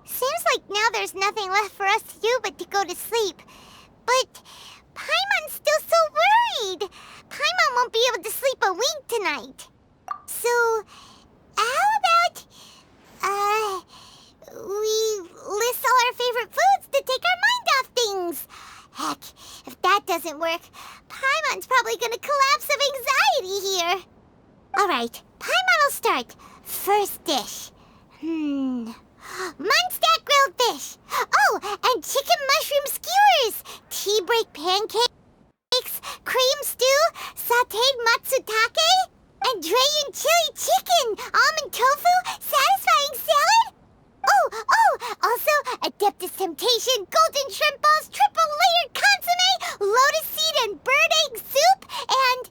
Seems like now there's nothing left for us to do but to go to sleep. But Paimon's still so worried. Paimon won't be able to sleep a wink tonight. So, how about, we list all our favorite foods to take our mind off things? Heck, if that doesn't work, Paimon's probably gonna collapse of anxiety here. Alright, Paimon will start. First dish. Munstack grilled fish. Oh, and chicken mushroom skewers. Tea break pancakes, cream stew, sauteed matsutake, and dragon chili chicken, almond tofu, satisfying salad. Oh, also Adeptus Temptation, golden shrimp balls, triple layered consomme, lotus seed and bird egg soup, and...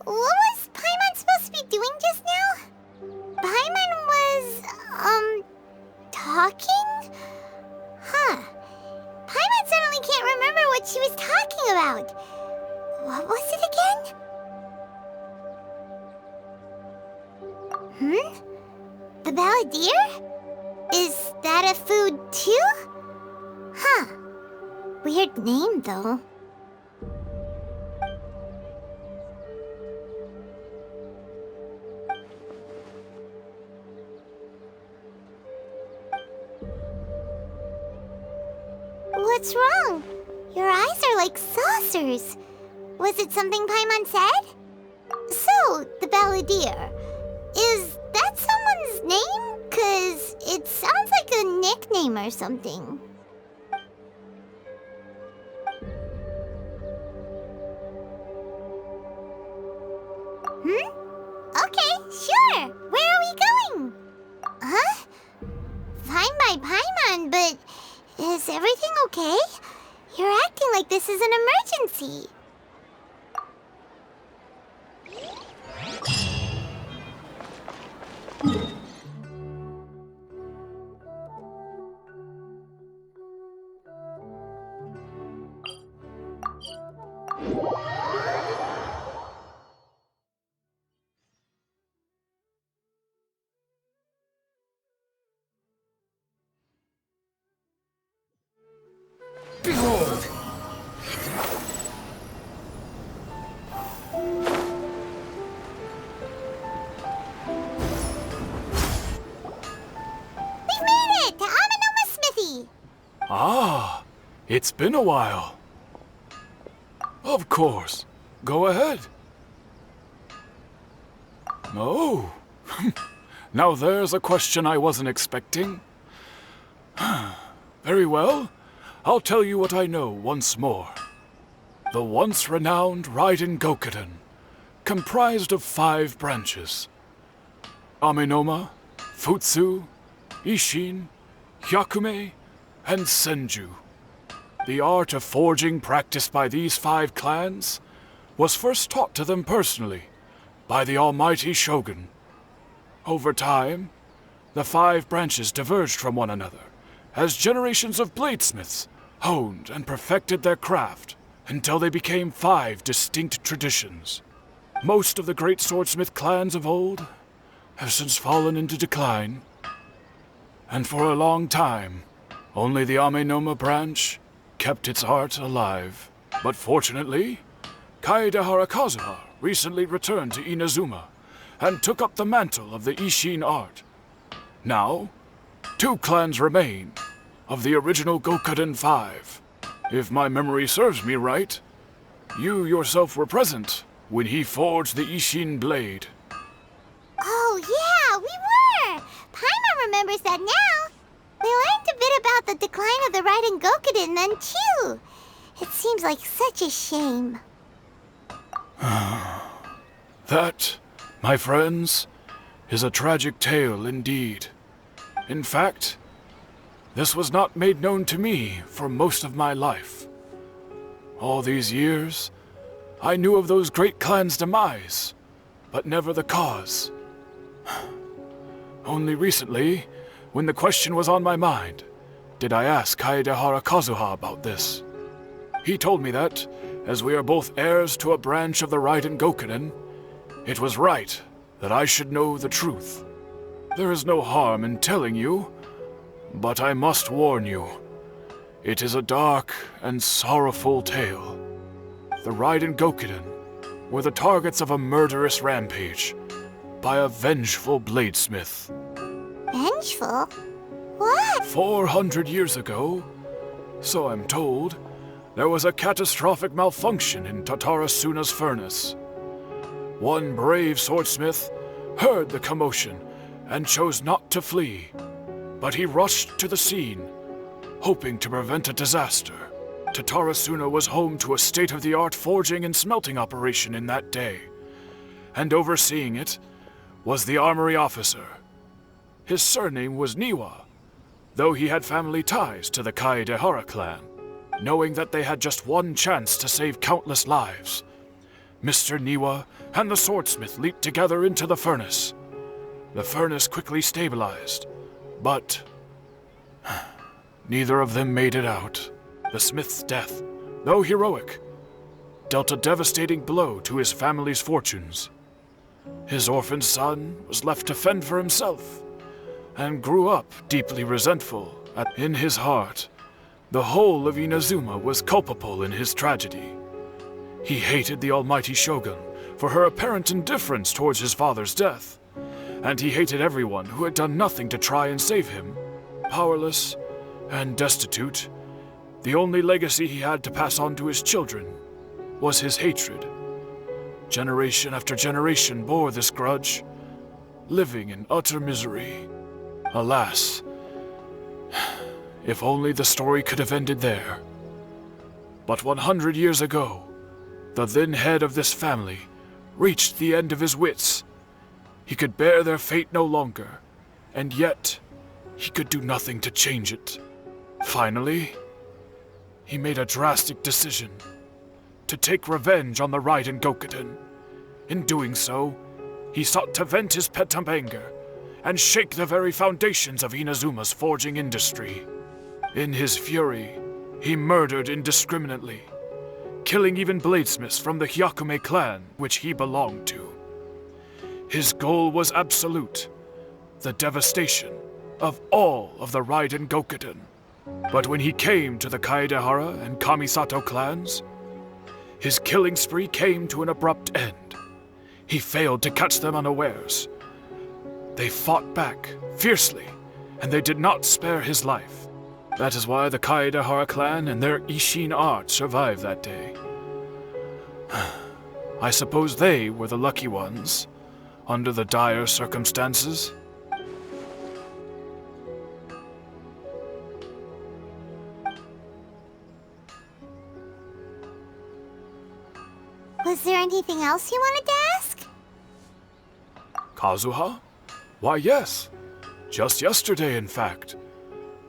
What was Paimon supposed to be doing just now? Paimon was, talking? Huh. Paimon suddenly can't remember what she was talking about. What was it again? The balladeer? Is that a food too? Huh. Weird name, though. What's wrong? Your eyes are like saucers. Was it something Paimon said? So, the balladeer. Is that someone's name? 'Cause it sounds like a nickname or something. Okay, sure. Where are we going? Huh? Fine by Paimon, but is everything okay? You're acting like this is an emergency. Behold! We made it to Amanoma Smithy! Ah, it's been a while. Of course. Go ahead. Oh. Now there's a question I wasn't expecting. Very well. I'll tell you what I know once more. The once renowned Raiden Gokuden, comprised of 5 branches. Amenoma, Futsu, Ishin, Hyakume, and Senju. The art of forging practiced by these 5 clans was first taught to them personally by the almighty Shogun. Over time, the 5 branches diverged from one another as generations of bladesmiths honed and perfected their craft until they became 5 distinct traditions. Most of the great swordsmith clans of old have since fallen into decline, and for a long time, only the Amenoma branch kept its art alive. But fortunately, Kaedehara Kazuha recently returned to Inazuma and took up the mantle of the Ishin art. Now, 2 clans remain of the original Gokuden 5. If my memory serves me right, you yourself were present when he forged the Ishin blade. Oh, yeah, we were! Paimon remembers that now. We learned a bit about the decline of the Raiden Gokuden then, too. It seems like such a shame. That, my friends, is a tragic tale indeed. In fact, this was not made known to me for most of my life. All these years, I knew of those great clans' demise, but never the cause. Only recently, when the question was on my mind, did I ask Kaedehara Kazuha about this. He told me that, as we are both heirs to a branch of the Raiden Gokuden, it was right that I should know the truth. There is no harm in telling you, but I must warn you. It is a dark and sorrowful tale. The Raiden Gokuden were the targets of a murderous rampage by a vengeful bladesmith. Vengeful? What? 400 years ago, so I'm told, there was a catastrophic malfunction in Tatarasuna's furnace. One brave swordsmith heard the commotion and chose not to flee, but he rushed to the scene, hoping to prevent a disaster. Tatarasuna was home to a state-of-the-art forging and smelting operation in that day, and overseeing it was the armory officer. His surname was Niwa, though he had family ties to the Kaedehara clan. Knowing that they had just one chance to save countless lives, Mr. Niwa and the swordsmith leaped together into the furnace. The furnace quickly stabilized, but neither of them made it out. The smith's death, though heroic, dealt a devastating blow to his family's fortunes. His orphaned son was left to fend for himself, and grew up deeply resentful. In his heart, the whole of Inazuma was culpable in his tragedy. He hated the almighty shogun for her apparent indifference towards his father's death, and he hated everyone who had done nothing to try and save him. Powerless and destitute, the only legacy he had to pass on to his children was his hatred. Generation after generation bore this grudge, living in utter misery. Alas, if only the story could have ended there. But 100 years ago, the then head of this family reached the end of his wits. He could bear their fate no longer, and yet he could do nothing to change it. Finally, he made a drastic decision to take revenge on the Raiden Gokuden. In doing so, he sought to vent his pent anger and shake the very foundations of Inazuma's forging industry. In his fury, he murdered indiscriminately, killing even bladesmiths from the Hyakume clan which he belonged to. His goal was absolute, the devastation of all of the Raiden Gokuden. But when he came to the Kaedehara and Kamisato clans, his killing spree came to an abrupt end. He failed to catch them unawares. They fought back fiercely, and they did not spare his life. That is why the Kaedehara clan and their Ishin art survived that day. I suppose they were the lucky ones, under the dire circumstances. Was there anything else you wanted to ask? Kazuha? Why, yes. Just yesterday, in fact.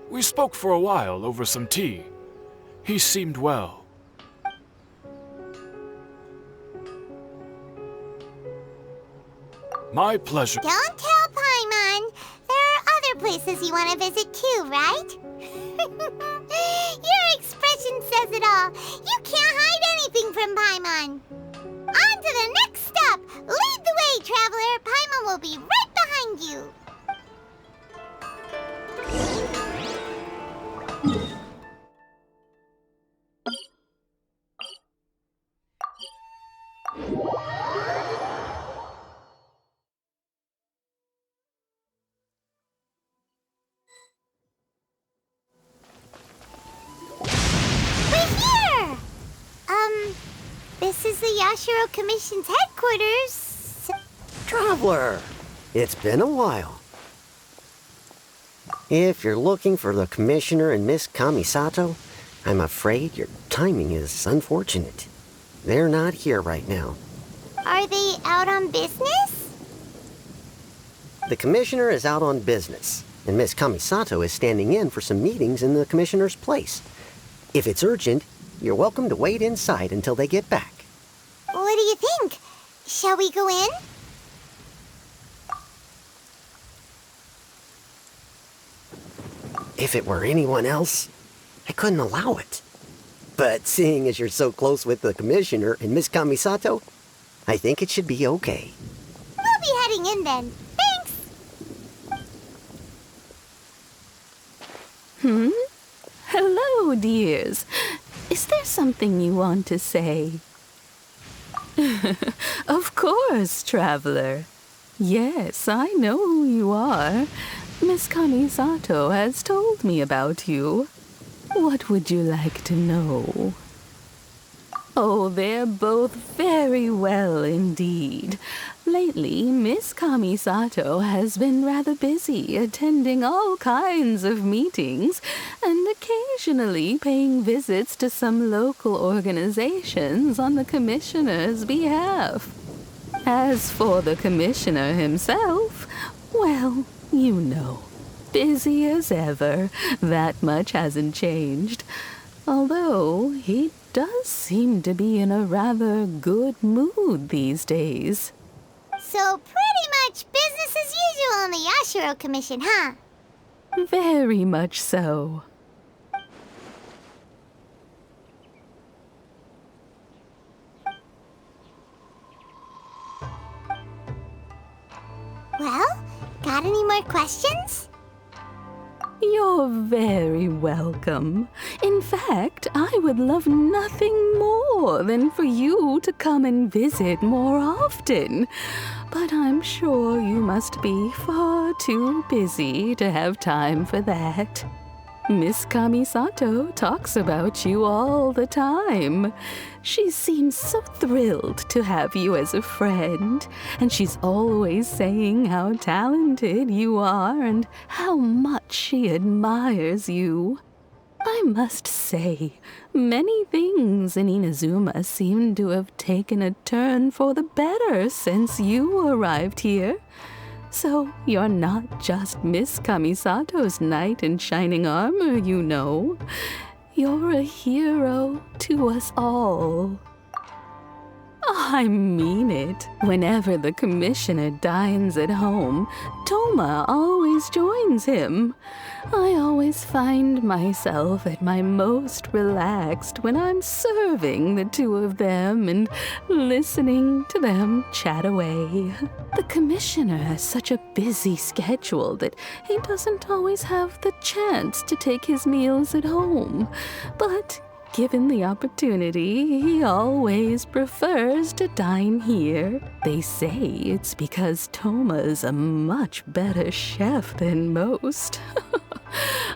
We spoke for a while over some tea. He seemed well. My pleasure. Don't tell Paimon. There are other places you want to visit too, right? Your expression says it all. You can't hide anything from Paimon. On to the next stop. Lead the way, traveler. Paimon will be right behind you. We're here! This is the Yashiro Commission's headquarters. Traveler, it's been a while. If you're looking for the Commissioner and Miss Kamisato, I'm afraid your timing is unfortunate. They're not here right now. Are they out on business? The Commissioner is out on business, and Miss Kamisato is standing in for some meetings in the Commissioner's place. If it's urgent, you're welcome to wait inside until they get back. What do you think? Shall we go in? If it were anyone else, I couldn't allow it. But seeing as you're so close with the Commissioner and Miss Kamisato, I think it should be okay. We'll be heading in then. Thanks! Hello, dears. Is there something you want to say? Of course, traveler. Yes, I know who you are. Miss Kamisato has told me about you. What would you like to know? Oh, they're both very well indeed. Lately, Miss Kamisato has been rather busy attending all kinds of meetings and occasionally paying visits to some local organizations on the Commissioner's behalf. As for the Commissioner himself, well, you know, busy as ever. That much hasn't changed. Although he does seem to be in a rather good mood these days. So pretty much business as usual on the Yashiro Commission, huh? Very much so. Well, got any more questions? You're very welcome. In fact, I would love nothing more than for you to come and visit more often. But I'm sure you must be far too busy to have time for that. Miss Kamisato talks about you all the time. She seems so thrilled to have you as a friend, and she's always saying how talented you are and how much she admires you. I must say, many things in Inazuma seem to have taken a turn for the better since you arrived here. So you're not just Miss Kamisato's knight in shining armor, you know. You're a hero to us all. I mean it. Whenever the Commissioner dines at home, Toma always joins him. I always find myself at my most relaxed when I'm serving the two of them and listening to them chat away. The Commissioner has such a busy schedule that he doesn't always have the chance to take his meals at home. But given the opportunity, he always prefers to dine here. They say it's because Toma's a much better chef than most.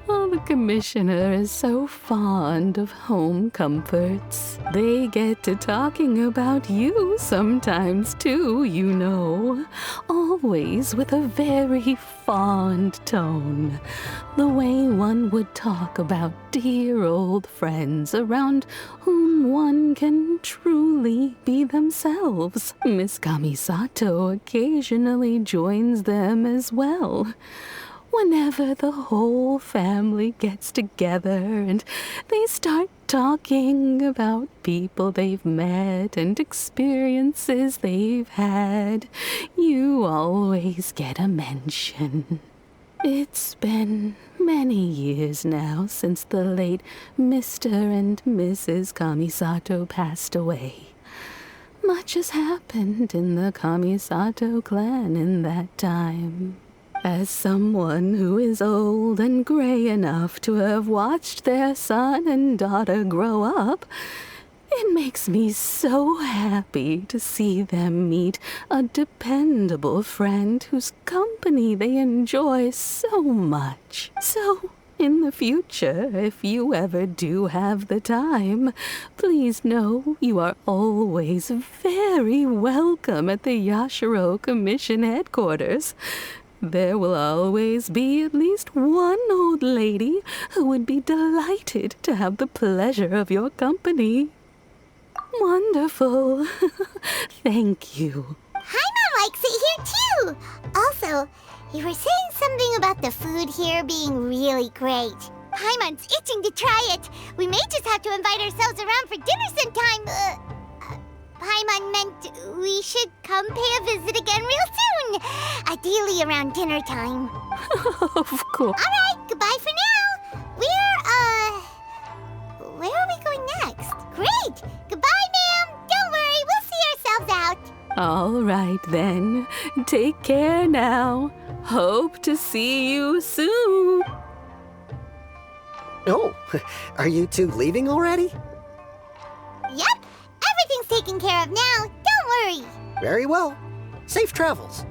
Oh, the Commissioner is so fond of home comforts. They get to talking about you sometimes too, you know. Always with a very fond tone. The way one would talk about dear old friends around whom one can truly be themselves. Miss Kamisato occasionally joins them as well. Whenever the whole family gets together and they start talking about people they've met and experiences they've had, you always get a mention. It's been many years now since the late Mr. and Mrs. Kamisato passed away. Much has happened in the Kamisato clan in that time. As someone who is old and gray enough to have watched their son and daughter grow up, It makes me so happy to see them meet a dependable friend whose company they enjoy so much. So, in the future, if you ever do have the time, please know you are always very welcome at the Yashiro Commission headquarters. There will always be at least one old lady who would be delighted to have the pleasure of your company. Wonderful. Thank you. Paimon likes it here too. Also, you were saying something about the food here being really great. Paimon's itching to try it. We may just have to invite ourselves around for dinner sometime. Paimon meant we should come pay a visit again real soon. Ideally around dinner time. Of course. Alright, goodbye for now. Where are we going next? Great! Goodbye, ma'am! Don't worry, we'll see ourselves out. All right then. Take care now. Hope to see you soon. Oh, are you two leaving already? Yep, everything's taken care of now. Don't worry. Very well. Safe travels.